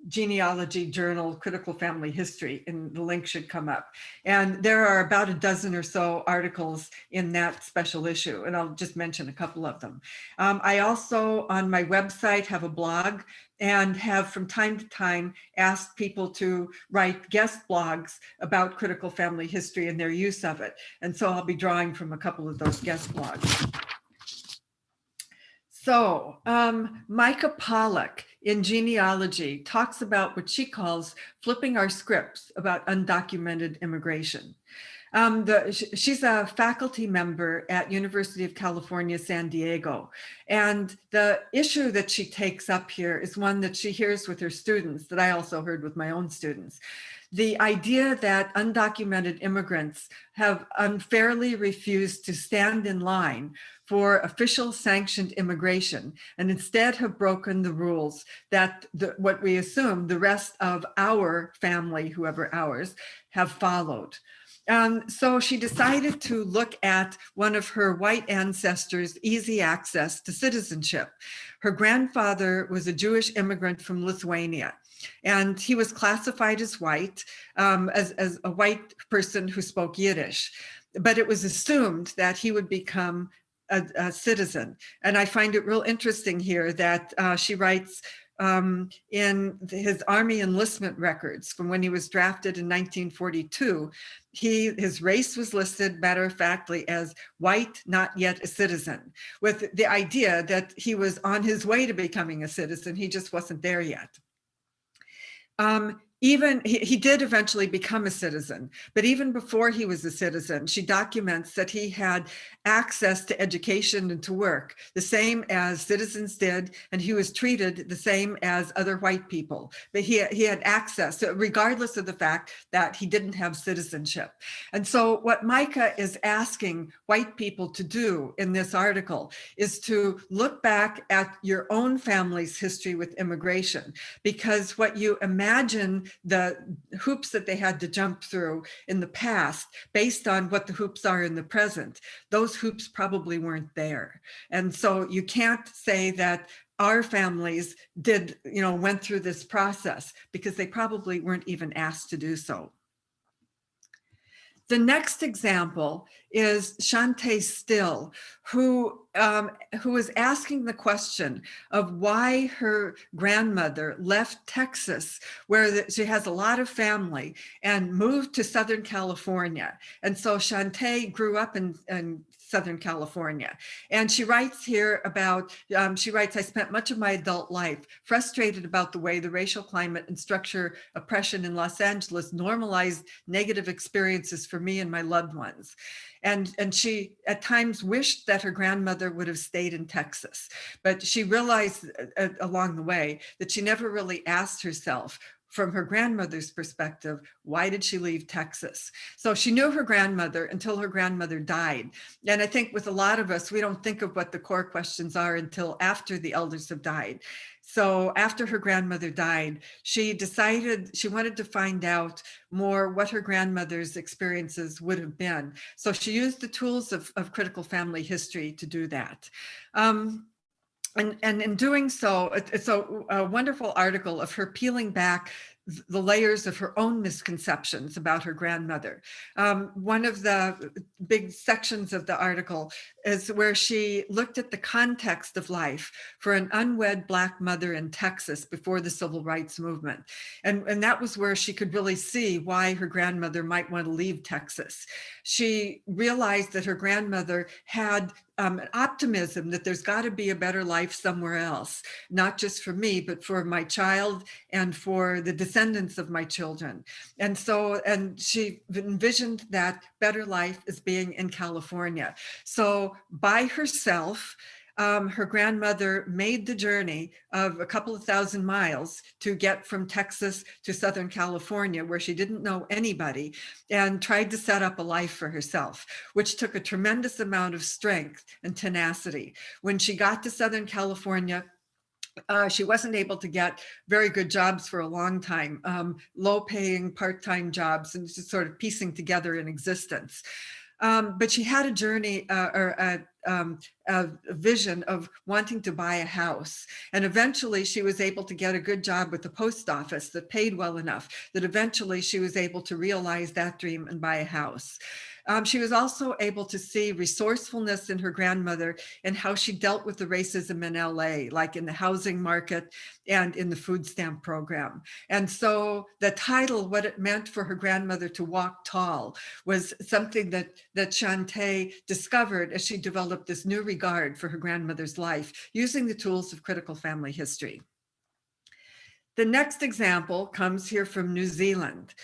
Genealogy journal, Critical Family History, and the link should come up. And there are about a dozen or so articles in that special issue, and I'll just mention a couple of them. I also, on my website, have a blog and have from time to time asked people to write guest blogs about critical family history and their use of it. And so I'll be drawing from a couple of those guest blogs. So Mica Pollock in Genealogy talks about what she calls flipping our scripts about undocumented immigration. She's a faculty member at University of California, San Diego. And the issue that she takes up here is one that she hears with her students, that I also heard with my own students. The idea that undocumented immigrants have unfairly refused to stand in line for official sanctioned immigration and instead have broken the rules that what we assume the rest of our family, whoever ours, have followed. So she decided to look at one of her white ancestors' easy access to citizenship. Her grandfather was a Jewish immigrant from Lithuania, and he was classified as white, as a white person who spoke Yiddish. But it was assumed that he would become a citizen. And I find it real interesting here that she writes in his Army enlistment records from when he was drafted in 1942, his race was listed matter-of-factly as white, not yet a citizen, with the idea that he was on his way to becoming a citizen. He just wasn't there yet. Even he did eventually become a citizen, but even before he was a citizen, she documents that he had access to education and to work, the same as citizens did, and he was treated the same as other white people. But he had access, regardless of the fact that he didn't have citizenship. And so what Mica is asking white people to do in this article is to look back at your own family's history with immigration, because what you imagine the hoops that they had to jump through in the past, based on what the hoops are in the present, those hoops probably weren't there. And so you can't say that our families went through this process, because they probably weren't even asked to do so. The next example is Chantae Still, who is asking the question of why her grandmother left Texas, where she has a lot of family, and moved to Southern California. And so Chantae grew up in Southern California. And she writes here about, she writes, I spent much of my adult life frustrated about the way the racial climate and structure oppression in Los Angeles normalized negative experiences for me and my loved ones. And she at times wished that her grandmother would have stayed in Texas, but she realized along the way that she never really asked herself, from her grandmother's perspective, why did she leave Texas? So she knew her grandmother until her grandmother died. And I think with a lot of us, we don't think of what the core questions are until after the elders have died. So after her grandmother died, she decided she wanted to find out more what her grandmother's experiences would have been. So she used the tools of critical family history to do that. And in doing so, it's a wonderful article of her peeling back the layers of her own misconceptions about her grandmother. One of the big sections of the article is where she looked at the context of life for an unwed Black mother in Texas before the Civil Rights Movement. And that was where she could really see why her grandmother might want to leave Texas. She realized that her grandmother had an optimism that there's got to be a better life somewhere else, not just for me, but for my child and for the descendants of my children. And she envisioned that better life as being in California. So by herself, her grandmother made the journey of a couple of thousand miles to get from Texas to Southern California, where she didn't know anybody, and tried to set up a life for herself, which took a tremendous amount of strength and tenacity. When she got to Southern California, she wasn't able to get very good jobs for a long time, low-paying part-time jobs, and just sort of piecing together an existence. But she had a journey a vision of wanting to buy a house. And eventually she was able to get a good job with the post office that paid well enough that eventually she was able to realize that dream and buy a house. She was also able to see resourcefulness in her grandmother and how she dealt with the racism in LA, like in the housing market and in the food stamp program. And so the title, what it meant for her grandmother to walk tall, was something that Chantae discovered as she developed this new regard for her grandmother's life using the tools of critical family history. The next example comes here from New Zealand.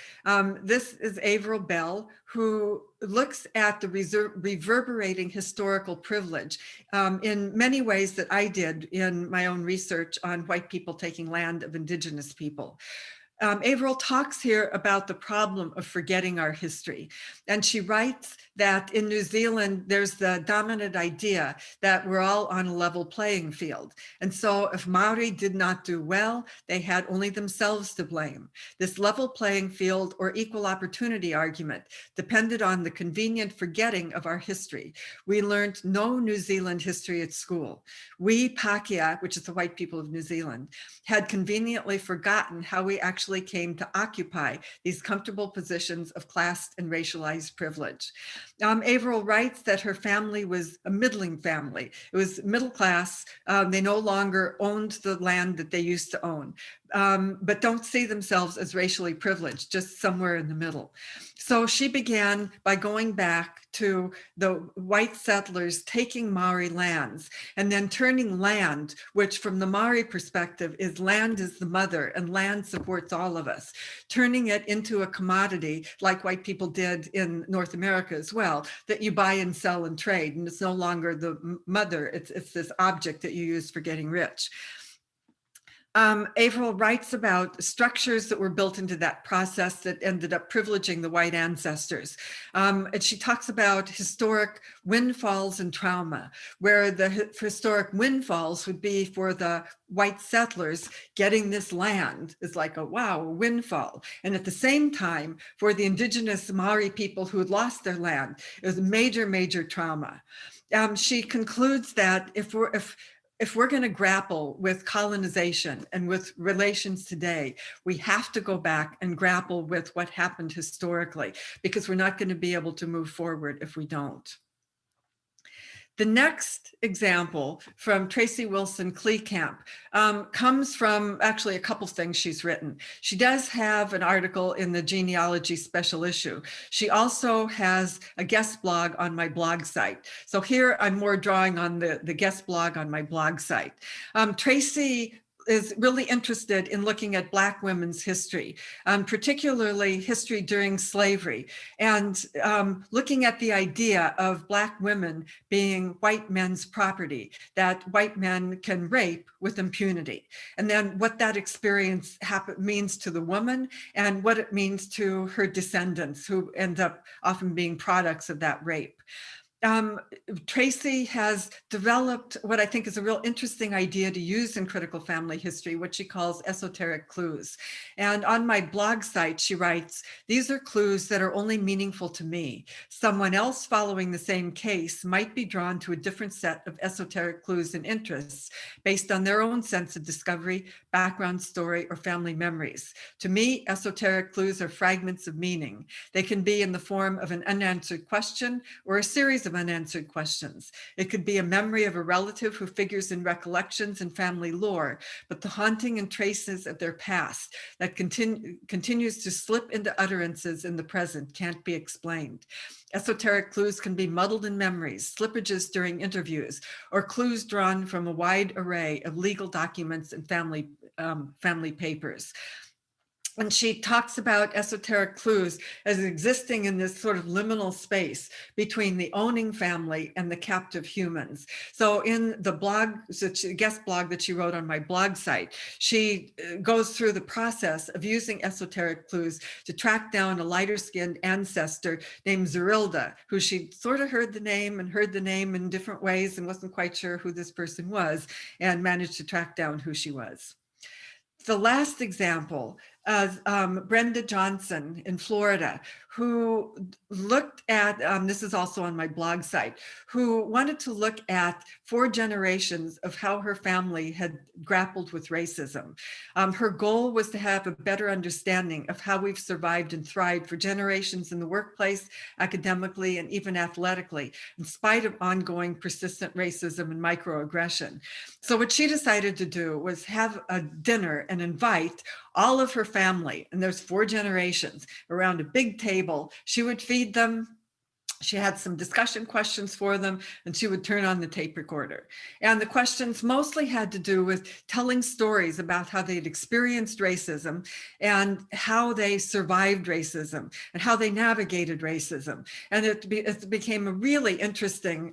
This is Avril Bell, who looks at the reverberating historical privilege in many ways that I did in my own research on white people taking land of Indigenous people. Avril talks here about the problem of forgetting our history. And she writes that in New Zealand, there's the dominant idea that we're all on a level playing field. And so if Maori did not do well, they had only themselves to blame. This level playing field or equal opportunity argument depended on the convenient forgetting of our history. We learned no New Zealand history at school. We, Pakeha, which is the white people of New Zealand, had conveniently forgotten how we actually came to occupy these comfortable positions of class and racialized privilege. Avril writes that her family was a middling family. It was middle class. They no longer owned the land that they used to own, but don't see themselves as racially privileged, just somewhere in the middle. So she began by going back to the white settlers taking Maori lands and then turning land, which from the Maori perspective is land is the mother and land supports all of us, turning it into a commodity like white people did in North America as well, that you buy and sell and trade. And it's no longer the mother, it's this object that you use for getting rich. Avril writes about structures that were built into that process that ended up privileging the white ancestors. And she talks about historic windfalls and trauma, where the historic windfalls would be for the white settlers getting this land is like a wow, a windfall. And at the same time, for the indigenous Maori people who had lost their land, it was a major, major trauma. She concludes that if we're going to grapple with colonization and with relations today, we have to go back and grapple with what happened historically, because we're not going to be able to move forward if we don't. The next example from Traci Wilson-Kleekamp comes from actually a couple things she's written. She does have an article in the Genealogy special issue. She also has a guest blog on my blog site. So here I'm more drawing on the guest blog on my blog site. Traci is really interested in looking at Black women's history, particularly history during slavery, and looking at the idea of Black women being white men's property, that white men can rape with impunity, and then what that experience means to the woman and what it means to her descendants who end up often being products of that rape. Traci has developed what I think is a real interesting idea to use in critical family history, what she calls esoteric clues. And on my blog site, she writes, "These are clues that are only meaningful to me. Someone else following the same case might be drawn to a different set of esoteric clues and interests based on their own sense of discovery, background story, or family memories. To me, esoteric clues are fragments of meaning. They can be in the form of an unanswered question or a series of unanswered questions. It could be a memory of a relative who figures in recollections and family lore, but the haunting and traces of their past that continues to slip into utterances in the present can't be explained. Esoteric clues can be muddled in memories, slippages during interviews, or clues drawn from a wide array of legal documents and family papers." And she talks about esoteric clues as existing in this sort of liminal space between the owning family and the captive humans. So in the blog, guest blog that she wrote on my blog site, she goes through the process of using esoteric clues to track down a lighter-skinned ancestor named Zerilda, who she sort of heard the name in different ways and wasn't quite sure who this person was, and managed to track down who she was. The last example Brenda Johnson in Florida, who looked at, this is also on my blog site, who wanted to look at 4 generations of how her family had grappled with racism. Her goal was to have a better understanding of how we've survived and thrived for generations in the workplace, academically, and even athletically, in spite of ongoing persistent racism and microaggression. So what she decided to do was have a dinner and invite all of her family, and there's 4 generations, around a big table. She would feed them. She had some discussion questions for them, and she would turn on the tape recorder. And the questions mostly had to do with telling stories about how they'd experienced racism and how they survived racism and how they navigated racism. And it became a really interesting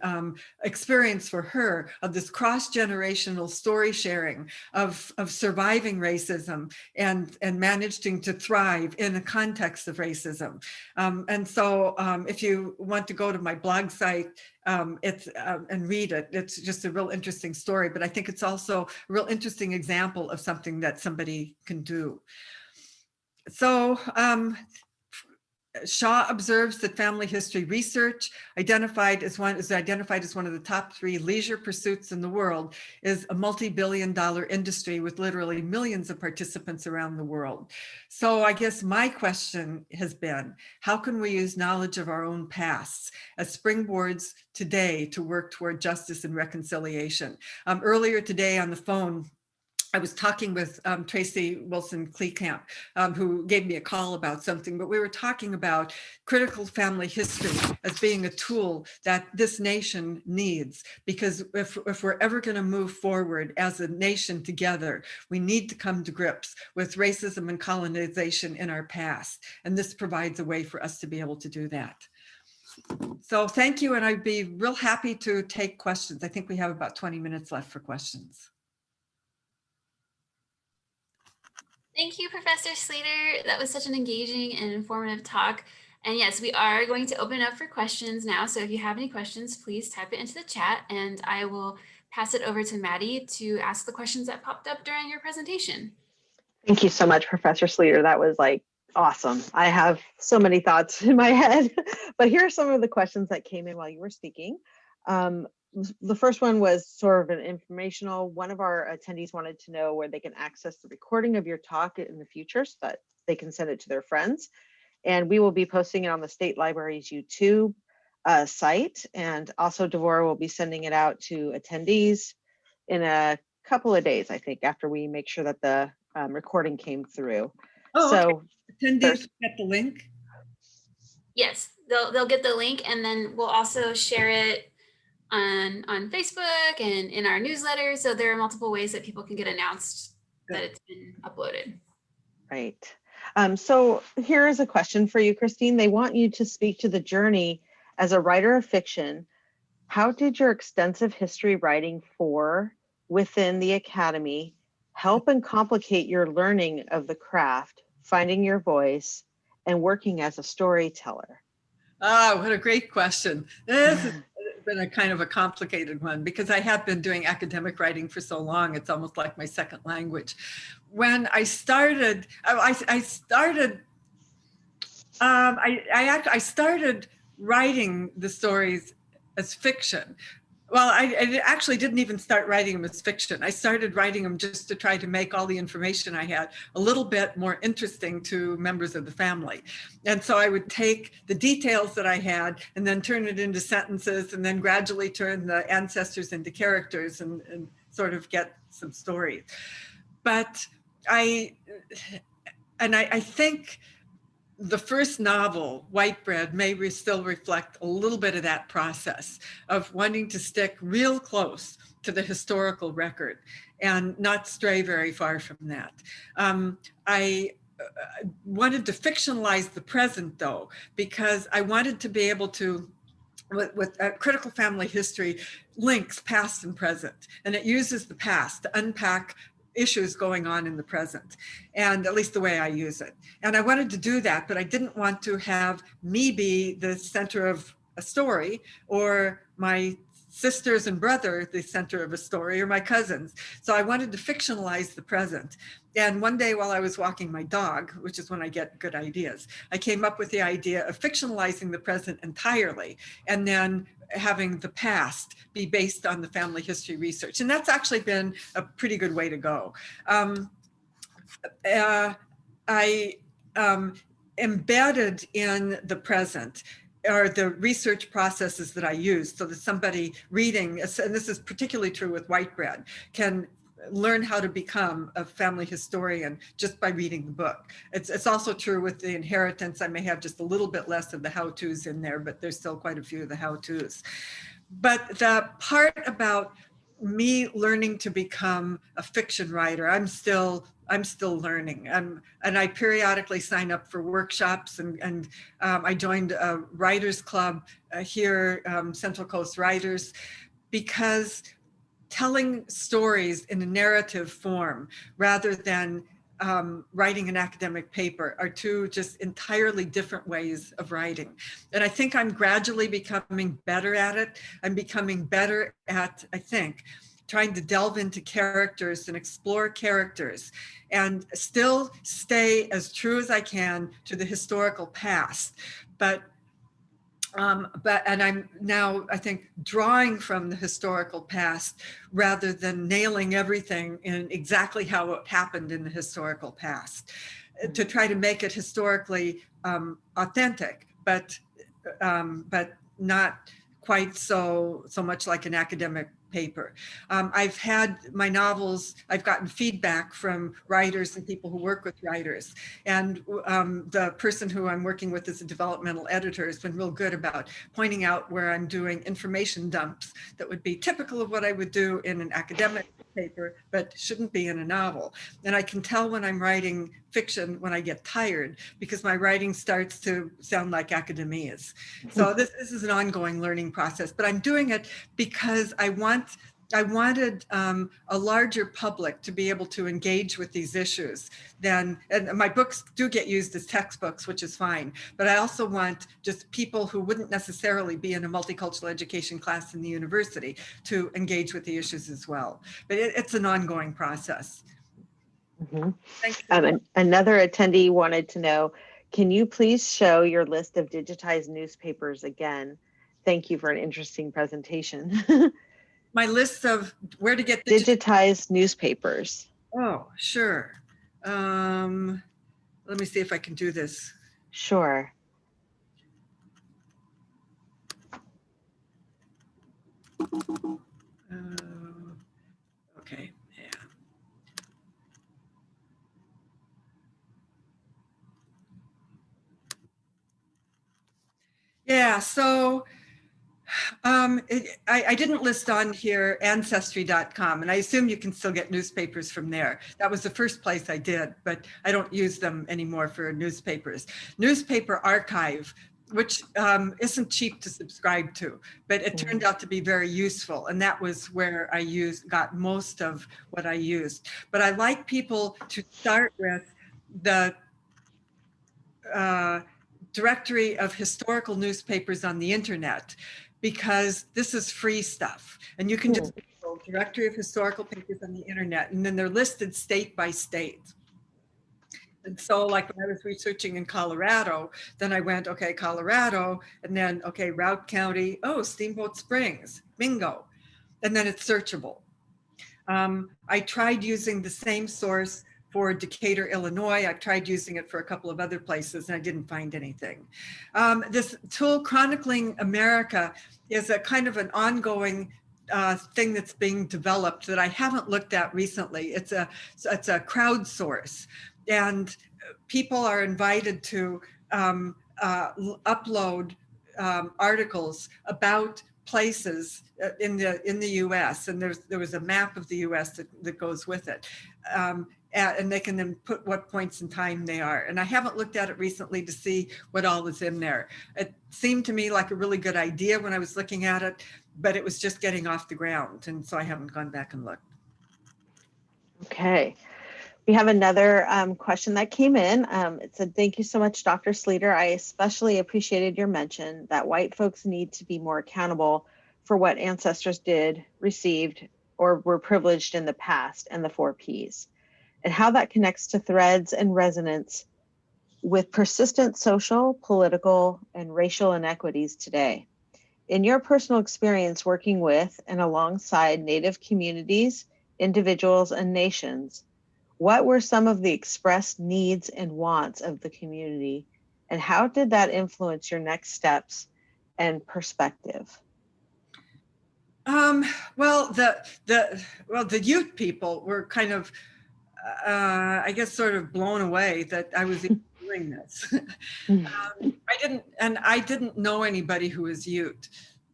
experience for her of this cross-generational story sharing of surviving racism and managing to thrive in the context of racism. And so if you want to go to my blog site and read it, it's just a real interesting story, but I think it's also a real interesting example of something that somebody can do. So Shaw observes that family history research, identified as one of the top 3 leisure pursuits in the world, is a multi-billion-dollar industry with literally millions of participants around the world. So I guess my question has been, how can we use knowledge of our own pasts as springboards today to work toward justice and reconciliation? Earlier today on the phone, I was talking with Traci Wilson-Kleekamp, who gave me a call about something, but we were talking about critical family history as being a tool that this nation needs, because if we're ever going to move forward as a nation together, we need to come to grips with racism and colonization in our past. And this provides a way for us to be able to do that. So thank you, and I'd be real happy to take questions. I think we have about 20 minutes left for questions. Thank you, Professor Sleeter. That was such an engaging and informative talk. And yes, we are going to open it up for questions now. So if you have any questions, please type it into the chat and I will pass it over to Maddie to ask the questions that popped up during your presentation. Thank you so much, Professor Sleeter. That was like awesome. I have so many thoughts in my head, but here are some of the questions that came in while you were speaking. The first one was sort of an informational. One of our attendees wanted to know where they can access the recording of your talk in the future so that they can send it to their friends. And we will be posting it on the State Library's YouTube site. And also Devora will be sending it out to attendees in a couple of days, I think, after we make sure that the recording came through. Oh, so okay. Attendees get the link? Yes, they'll get the link, and then we'll also share it on Facebook and in our newsletter. So there are multiple ways that people can get announced that it's been uploaded. Right. So here is a question for you, Christine. They want you to speak to the journey as a writer of fiction. How did your extensive history writing within the Academy help and complicate your learning of the craft, finding your voice, and working as a storyteller? Oh, what a great question. This has been a kind of a complicated one because I have been doing academic writing for so long. It's almost like my second language. When I started, I started writing the stories as fiction. Well, I actually didn't even start writing them as fiction. I started writing them just to try to make all the information I had a little bit more interesting to members of the family. And so I would take the details that I had and then turn it into sentences and then gradually turn the ancestors into characters and sort of get some stories. But I think the first novel, White Bread, may still reflect a little bit of that process of wanting to stick real close to the historical record and not stray very far from that. I wanted to fictionalize the present, though, because I wanted to be able to, with critical family history, links past and present, and it uses the past to unpack issues going on in the present, and at least the way I use it. And I wanted to do that, but I didn't want to have me be the center of a story or my sisters and brother, the center of a story, are my cousins. So I wanted to fictionalize the present. And one day while I was walking my dog, which is when I get good ideas, I came up with the idea of fictionalizing the present entirely and then having the past be based on the family history research. And that's actually been a pretty good way to go. I embedded in the present are the research processes that I use so that somebody reading, and this is particularly true with white bread, can learn how to become a family historian just by reading the book. It's also true with the inheritance. I may have just a little bit less of the how-tos in there, but there's still quite a few of the how-tos. But the part about me learning to become a fiction writer, I'm still learning. And I periodically sign up for workshops, and I joined a writers club here, Central Coast Writers, because telling stories in a narrative form rather than writing an academic paper are two just entirely different ways of writing. And I think I'm gradually becoming better at it. I'm becoming better at, I think, trying to delve into characters and explore characters and still stay as true as I can to the historical past. And I'm now, I think, drawing from the historical past rather than nailing everything in exactly how it happened in the historical past, to try to make it historically authentic, but not quite so much like an academic paper. I've had my novels, I've gotten feedback from writers and people who work with writers. And the person who I'm working with as a developmental editor has been real good about pointing out where I'm doing information dumps that would be typical of what I would do in an academic paper, but shouldn't be in a novel. And I can tell when I'm writing fiction when I get tired, because my writing starts to sound like academias. So this is an ongoing learning process, but I'm doing it because I wanted a larger public to be able to engage with these issues. And my books do get used as textbooks, which is fine, but I also want just people who wouldn't necessarily be in a multicultural education class in the university to engage with the issues as well. But it's an ongoing process. Mm-hmm. Thanks. Another attendee wanted to know, can you please show your list of digitized newspapers again? Thank you for an interesting presentation. My list of where to get digitized newspapers. Oh, sure. Let me see if I can do this. Sure. Okay. Yeah, so I didn't list on here ancestry.com, and I assume you can still get newspapers from there. That was the first place I did, but I don't use them anymore for newspapers. Newspaper Archive, which isn't cheap to subscribe to, but it turned out to be very useful. And that was where I got most of what I used. But I like people to start with the directory of historical newspapers on the internet, because this is free stuff. And you can just Google directory of historical papers on the internet, and then they're listed state by state. And so like when I was researching in Colorado, then I went, okay, Colorado, and then, okay, Routt County, oh, Steamboat Springs, bingo. And then it's searchable. I tried using the same source for Decatur, Illinois. I've tried using it for a couple of other places and I didn't find anything. This tool, Chronicling America, is a kind of an ongoing thing that's being developed that I haven't looked at recently. It's a crowdsource, and people are invited to upload articles about places in the U.S. and there was a map of the U.S. that goes with it. And they can then put what points in time they are. And I haven't looked at it recently to see what all is in there. It seemed to me like a really good idea when I was looking at it, but it was just getting off the ground. And so I haven't gone back and looked. Okay. We have another question that came in. It said, thank you so much, Dr. Sleeter. I especially appreciated your mention that white folks need to be more accountable for what ancestors did, received, or were privileged in the past, and the 4 Ps, and how that connects to threads and resonance with persistent social, political, and racial inequities today. In your personal experience working with and alongside Native communities, individuals, and nations, what were some of the expressed needs and wants of the community, and how did that influence your next steps and perspective? Well, the Ute people were kind of, I guess, sort of blown away that I was even doing this. I didn't know anybody who was Ute.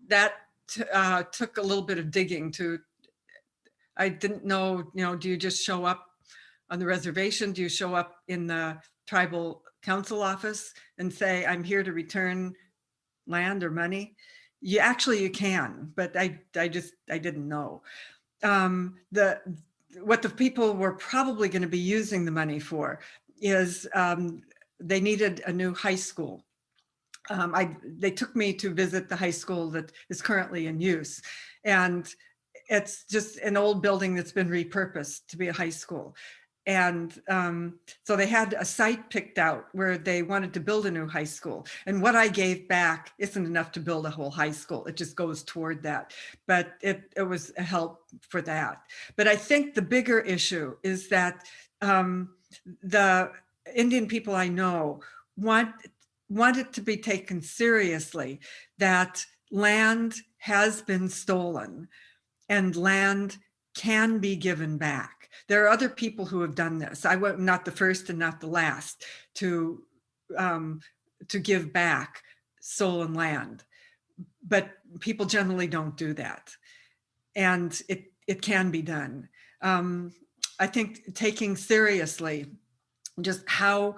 That took a little bit of digging to. I didn't know, do you just show up on the reservation? Do you show up in the tribal council office and say, I'm here to return land or money? You can, but I didn't know. What the people were probably going to be using the money for is they needed a new high school. They took me to visit the high school that is currently in use, and it's just an old building that's been repurposed to be a high school. And so they had a site picked out where they wanted to build a new high school. And what I gave back isn't enough to build a whole high school. It just goes toward that. But it was a help for that. But I think the bigger issue is that the Indian people I know want it to be taken seriously, that land has been stolen and land can be given back. There are other people who have done this. I was not the first and not the last to give back stolen land, but people generally don't do that, and it can be done. I think taking seriously just how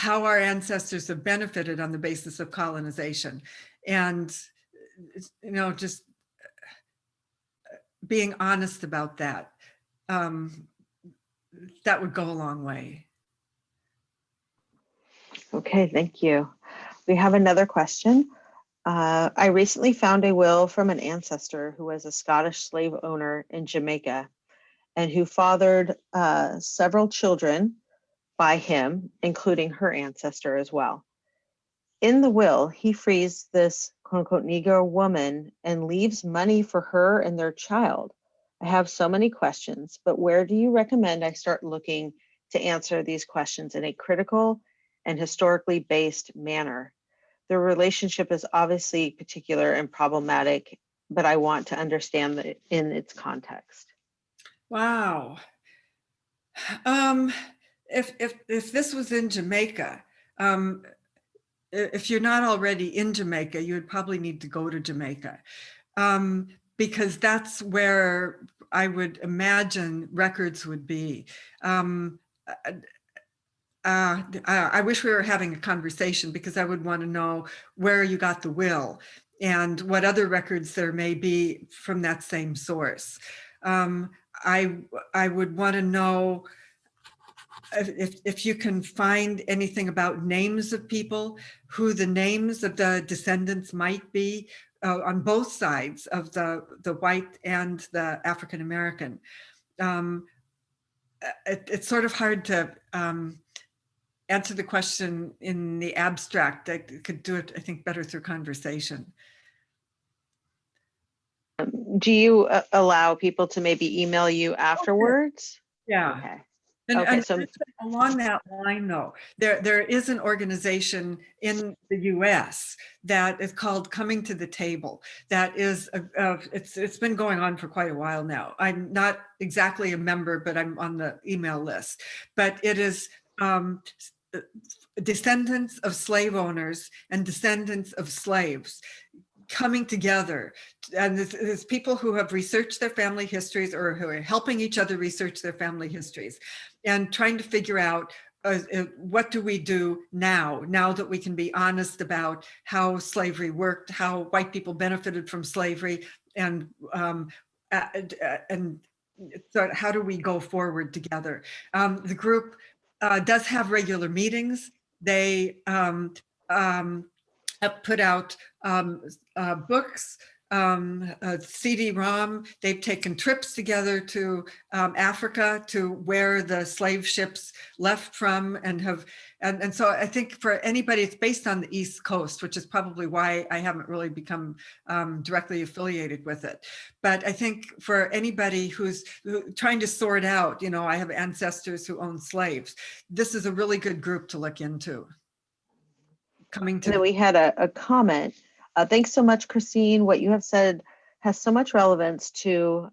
our ancestors have benefited on the basis of colonization, and just being honest about that. That would go a long way. Okay, thank you. We have another question. I recently found a will from an ancestor who was a Scottish slave owner in Jamaica and who fathered several children by him, including her ancestor as well. In the will, he frees this quote unquote Negro woman and leaves money for her and their child. I have so many questions, but where do you recommend I start looking to answer these questions in a critical and historically based manner? The relationship is obviously particular and problematic, but I want to understand it in its context. Wow. If this was in Jamaica, if you're not already in Jamaica, you would probably need to go to Jamaica, because that's where I would imagine records would be. I wish we were having a conversation, because I would want to know where you got the will and what other records there may be from that same source. I would want to know if you can find anything about names of people, who the names of the descendants might be on both sides of the white and the African American. It's sort of hard to answer the question in the abstract. I could do it, I think, better through conversation. Do you allow people to maybe email you afterwards? Yeah. Okay. And so along that line, though, there is an organization in the U.S. that is called Coming to the Table. That is, it's been going on for quite a while now. I'm not exactly a member, but I'm on the email list. But it is descendants of slave owners and descendants of slaves coming together, and there's people who have researched their family histories or who are helping each other research their family histories and trying to figure out what do we do now that we can be honest about how slavery worked, how white people benefited from slavery, and so how do we go forward together. The group does have regular meetings. They put out books, CD-ROM. They've taken trips together to Africa, to where the slave ships left from, and so I think for anybody, it's based on the East Coast, which is probably why I haven't really become directly affiliated with it. But I think for anybody who's trying to sort out, I have ancestors who own slaves, this is a really good group to look into. And then we had a comment. Thanks so much, Christine. What you have said has so much relevance to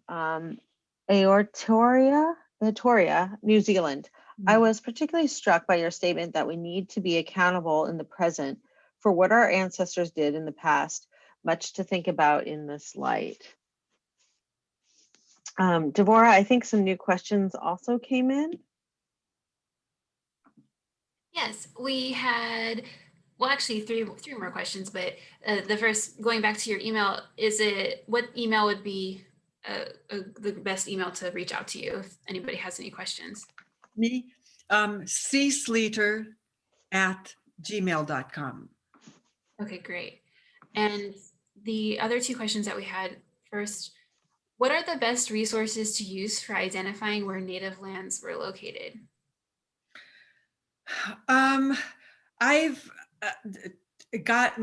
Aotearoa, New Zealand. I was particularly struck by your statement that we need to be accountable in the present for what our ancestors did in the past. Much to think about in this light. Devorah, I think some new questions also came in. Yes, we had, well, actually three more questions, but the first, going back to your email, what email would be the best email to reach out to you if anybody has any questions? Me, csleeter@gmail.com. Okay, great. And the other two questions that we had, first, what are the best resources to use for identifying where native lands were located? I've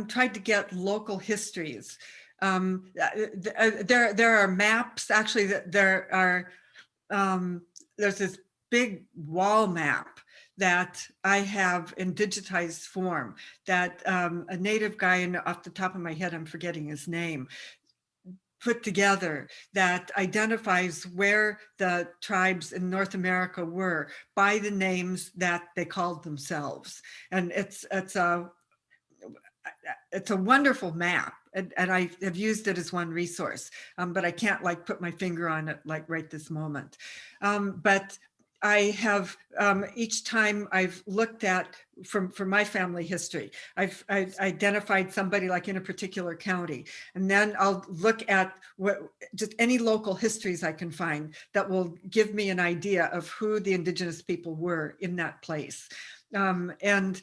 tried to get local histories. There are maps, actually, there's this big wall map that I have in digitized form that a native guy, off the top of my head, I'm forgetting his name, put together, that identifies where the tribes in North America were by the names that they called themselves. And it's a wonderful map, and I have used it as one resource, but I can't put my finger on it right this moment. But I have, each time I've looked at, from my family history, I've identified somebody in a particular county, and then I'll look at just any local histories I can find that will give me an idea of who the indigenous people were in that place. And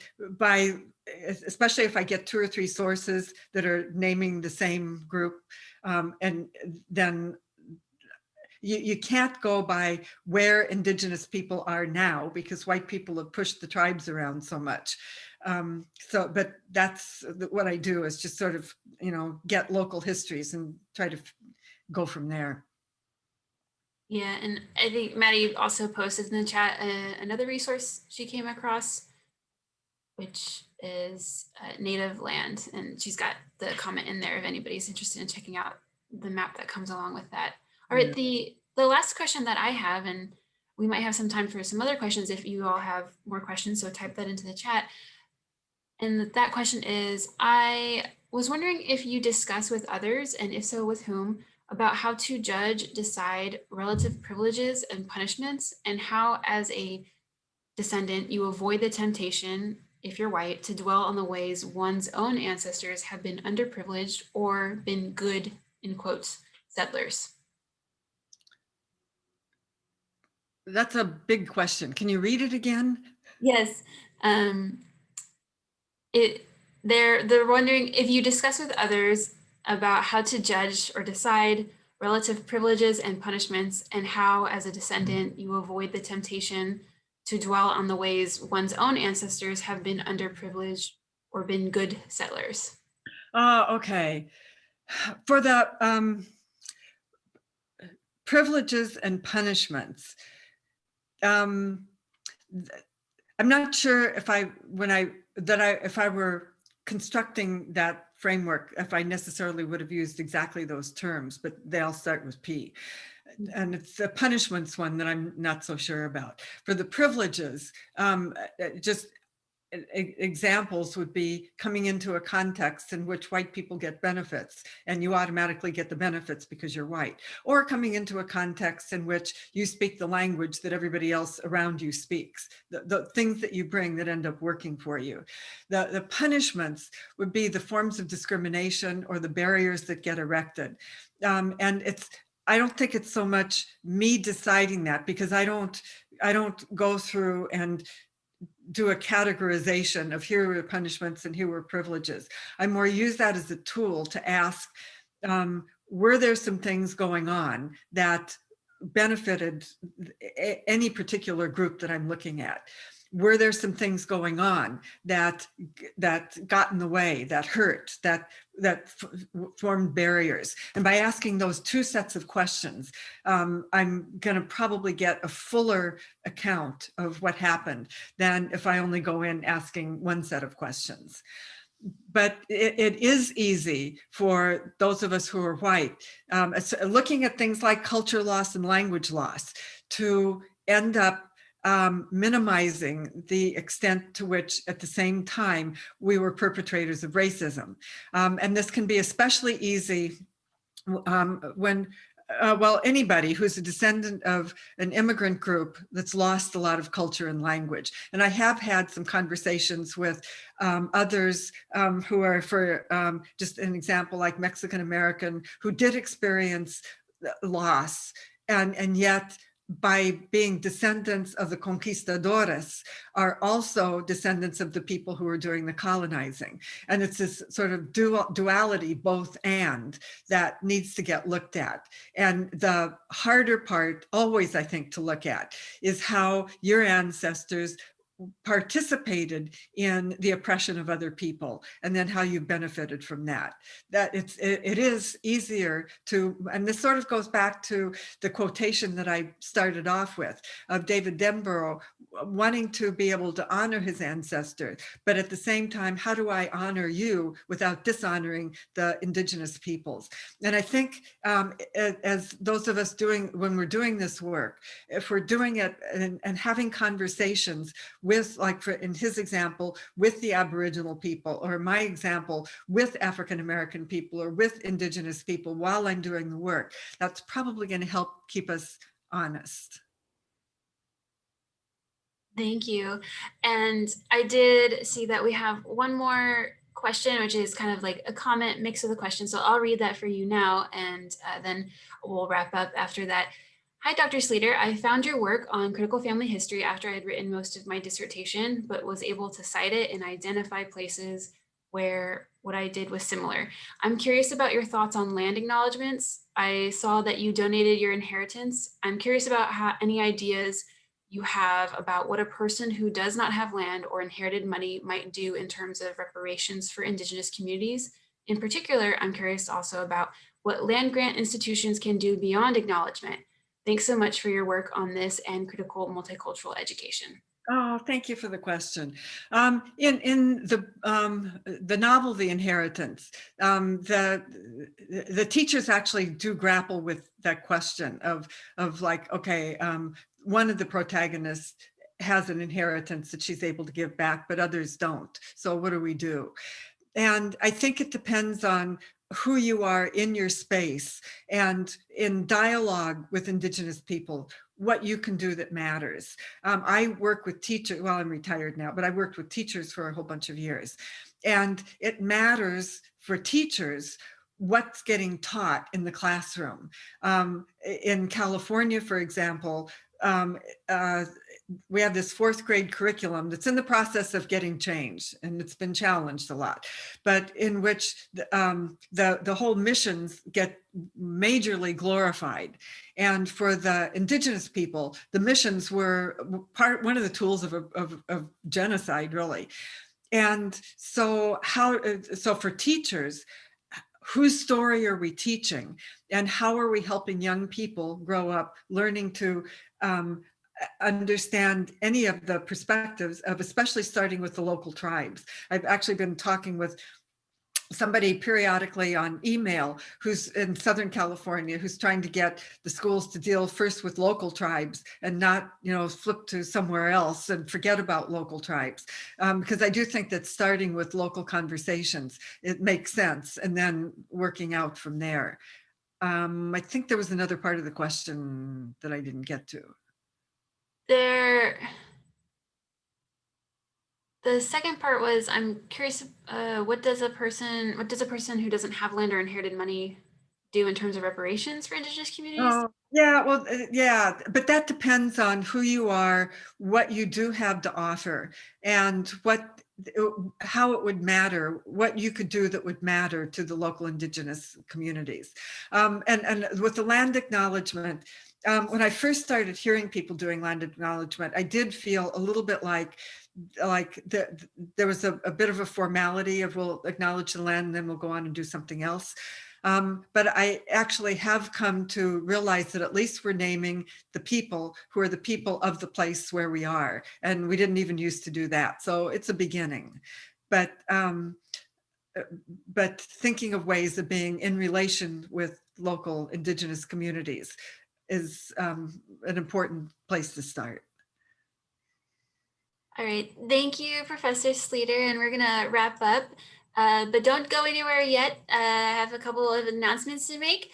especially if I get 2 or 3 sources that are naming the same group, and then you can't go by where indigenous people are now, because white people have pushed the tribes around so much. But that's what I do, is just sort of, get local histories and try to go from there. Yeah, and I think Maddie also posted in the chat another resource she came across, which is Native Land, and she's got the comment in there if anybody's interested in checking out the map that comes along with that. All right, the last question that I have, and we might have some time for some other questions if you all have more questions, so type that into the chat. And that question is, I was wondering if you discuss with others, and if so, with whom, about how to judge, decide relative privileges and punishments, and how, as a descendant, you avoid the temptation, if you're white, to dwell on the ways one's own ancestors have been underprivileged or been good, in quotes, settlers. That's a big question. Can you read it again? Yes. They're wondering if you discuss with others about how to judge or decide relative privileges and punishments, and how, as a descendant, you avoid the temptation to dwell on the ways one's own ancestors have been underprivileged or been good settlers. Okay. For the privileges and punishments, I'm not sure if I were constructing that framework, if I necessarily would have used exactly those terms, but they all start with P. And it's the punishments one that I'm not so sure about. For the privileges, just examples would be coming into a context in which white people get benefits and you automatically get the benefits because you're white, or coming into a context in which you speak the language that everybody else around you speaks, the things that you bring that end up working for you. The punishments would be the forms of discrimination or the barriers that get erected. And I don't think it's so much me deciding that, because I don't go through and do a categorization of here were punishments and here were privileges. I more use that as a tool to ask, were there some things going on that benefited any particular group that I'm looking at? Were there some things going on that got in the way, that hurt, that formed barriers? And by asking those two sets of questions, I'm going to probably get a fuller account of what happened than if I only go in asking one set of questions. But it is easy for those of us who are white, looking at things like culture loss and language loss, to end up minimizing the extent to which at the same time we were perpetrators of racism. And this can be especially easy when well, anybody who's a descendant of an immigrant group that's lost a lot of culture and language. And I have had some conversations with others who are, for just an example, like Mexican American, who did experience loss, and yet by being descendants of the conquistadores, are also descendants of the people who were doing the colonizing. And it's this sort of duality, both and, that needs to get looked at. And the harder part, always I think, to look at is how your ancestors participated in the oppression of other people, and then how you benefited from that. That it is easier to, and this sort of goes back to the quotation that I started off with of David Denborough, wanting to be able to honor his ancestors, but at the same time, how do I honor you without dishonoring the indigenous peoples? And I think as those of us when we're doing this work, if we're doing it and having conversations with, like in his example, with the Aboriginal people, or my example, with African American people or with indigenous people while I'm doing the work, that's probably going to help keep us honest. Thank you. And I did see that we have one more question, which is kind of like a comment mix of the question. So I'll read that for you now, and then we'll wrap up after that. Hi, Dr. Sleeter. I found your work on critical family history after I had written most of my dissertation, but was able to cite it and identify places where what I did was similar. I'm curious about your thoughts on land acknowledgements. I saw that you donated your inheritance. I'm curious about any ideas you have about what a person who does not have land or inherited money might do in terms of reparations for Indigenous communities. In particular, I'm curious also about what land grant institutions can do beyond acknowledgement. Thanks so much for your work on this and critical multicultural education. Oh, thank you for the question. In the novel, The Inheritance, the teachers actually do grapple with that question of like, okay, one of the protagonists has an inheritance that she's able to give back, but others don't. So what do we do? And I think it depends on who you are in your space and in dialogue with Indigenous people, what you can do that matters. I work with teachers, well, I'm retired now, but I worked with teachers for a whole bunch of years. And it matters for teachers what's getting taught in the classroom. In California, for example, we have this 4th grade curriculum that's in the process of getting changed, and it's been challenged a lot, but in which the whole missions get majorly glorified. And for the Indigenous people, the missions were one of the tools of genocide, really. And so for teachers, whose story are we teaching, and how are we helping young people grow up learning to understand any of the perspectives of, especially starting with the local tribes. I've actually been talking with somebody periodically on email who's in Southern California, who's trying to get the schools to deal first with local tribes and not, flip to somewhere else and forget about local tribes. Because I do think that starting with local conversations, it makes sense, and then working out from there. I think there was another part of the question that I didn't get to. The second part was, I'm curious, what does a person who doesn't have land or inherited money do in terms of reparations for Indigenous communities? Oh, yeah, well, yeah, but that depends on who you are, what you do have to offer, and what how it would matter, what you could do that would matter to the local Indigenous communities. And with the land acknowledgement, when I first started hearing people doing land acknowledgement, I did feel a little bit like there was a bit of a formality of we'll acknowledge the land and then we'll go on and do something else. But I actually have come to realize that at least we're naming the people who are the people of the place where we are. And we didn't even used to do that. So it's a beginning. But thinking of ways of being in relation with local Indigenous communities is an important place to start. All right, thank you, Professor Sleeter, and we're gonna wrap up. But don't go anywhere yet. I have a couple of announcements to make.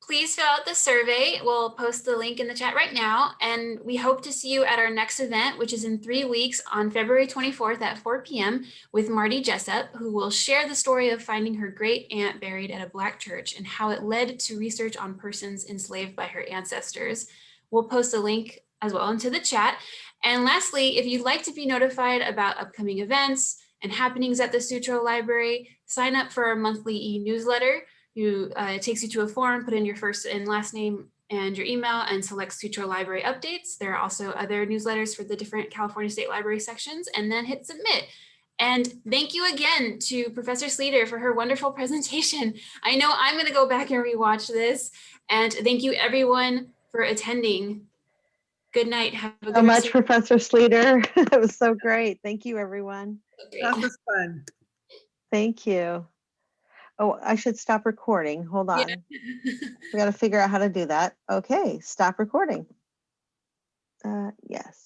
Please fill out the survey. We'll post the link in the chat right now. And we hope to see you at our next event, which is in 3 weeks on February 24th at 4 p.m. with Marty Jessup, who will share the story of finding her great aunt buried at a Black church and how it led to research on persons enslaved by her ancestors. We'll post a link as well into the chat. And lastly, if you'd like to be notified about upcoming events and happenings at the Sutro Library, sign up for our monthly e-newsletter. It takes you to a form, put in your first and last name and your email and select Sutro Library updates. There are also other newsletters for the different California State Library sections, and then hit submit. And thank you again to Professor Sleeter for her wonderful presentation. I know I'm going to go back and rewatch this. And thank you everyone for attending. Good night. Have a good So much, rest of- Professor Sleeter. It was so great. Thank you, everyone. Great. That was fun. Thank you. Oh, I should stop recording. Hold on. Yeah. We got to figure out how to do that. Okay, stop recording. Yes.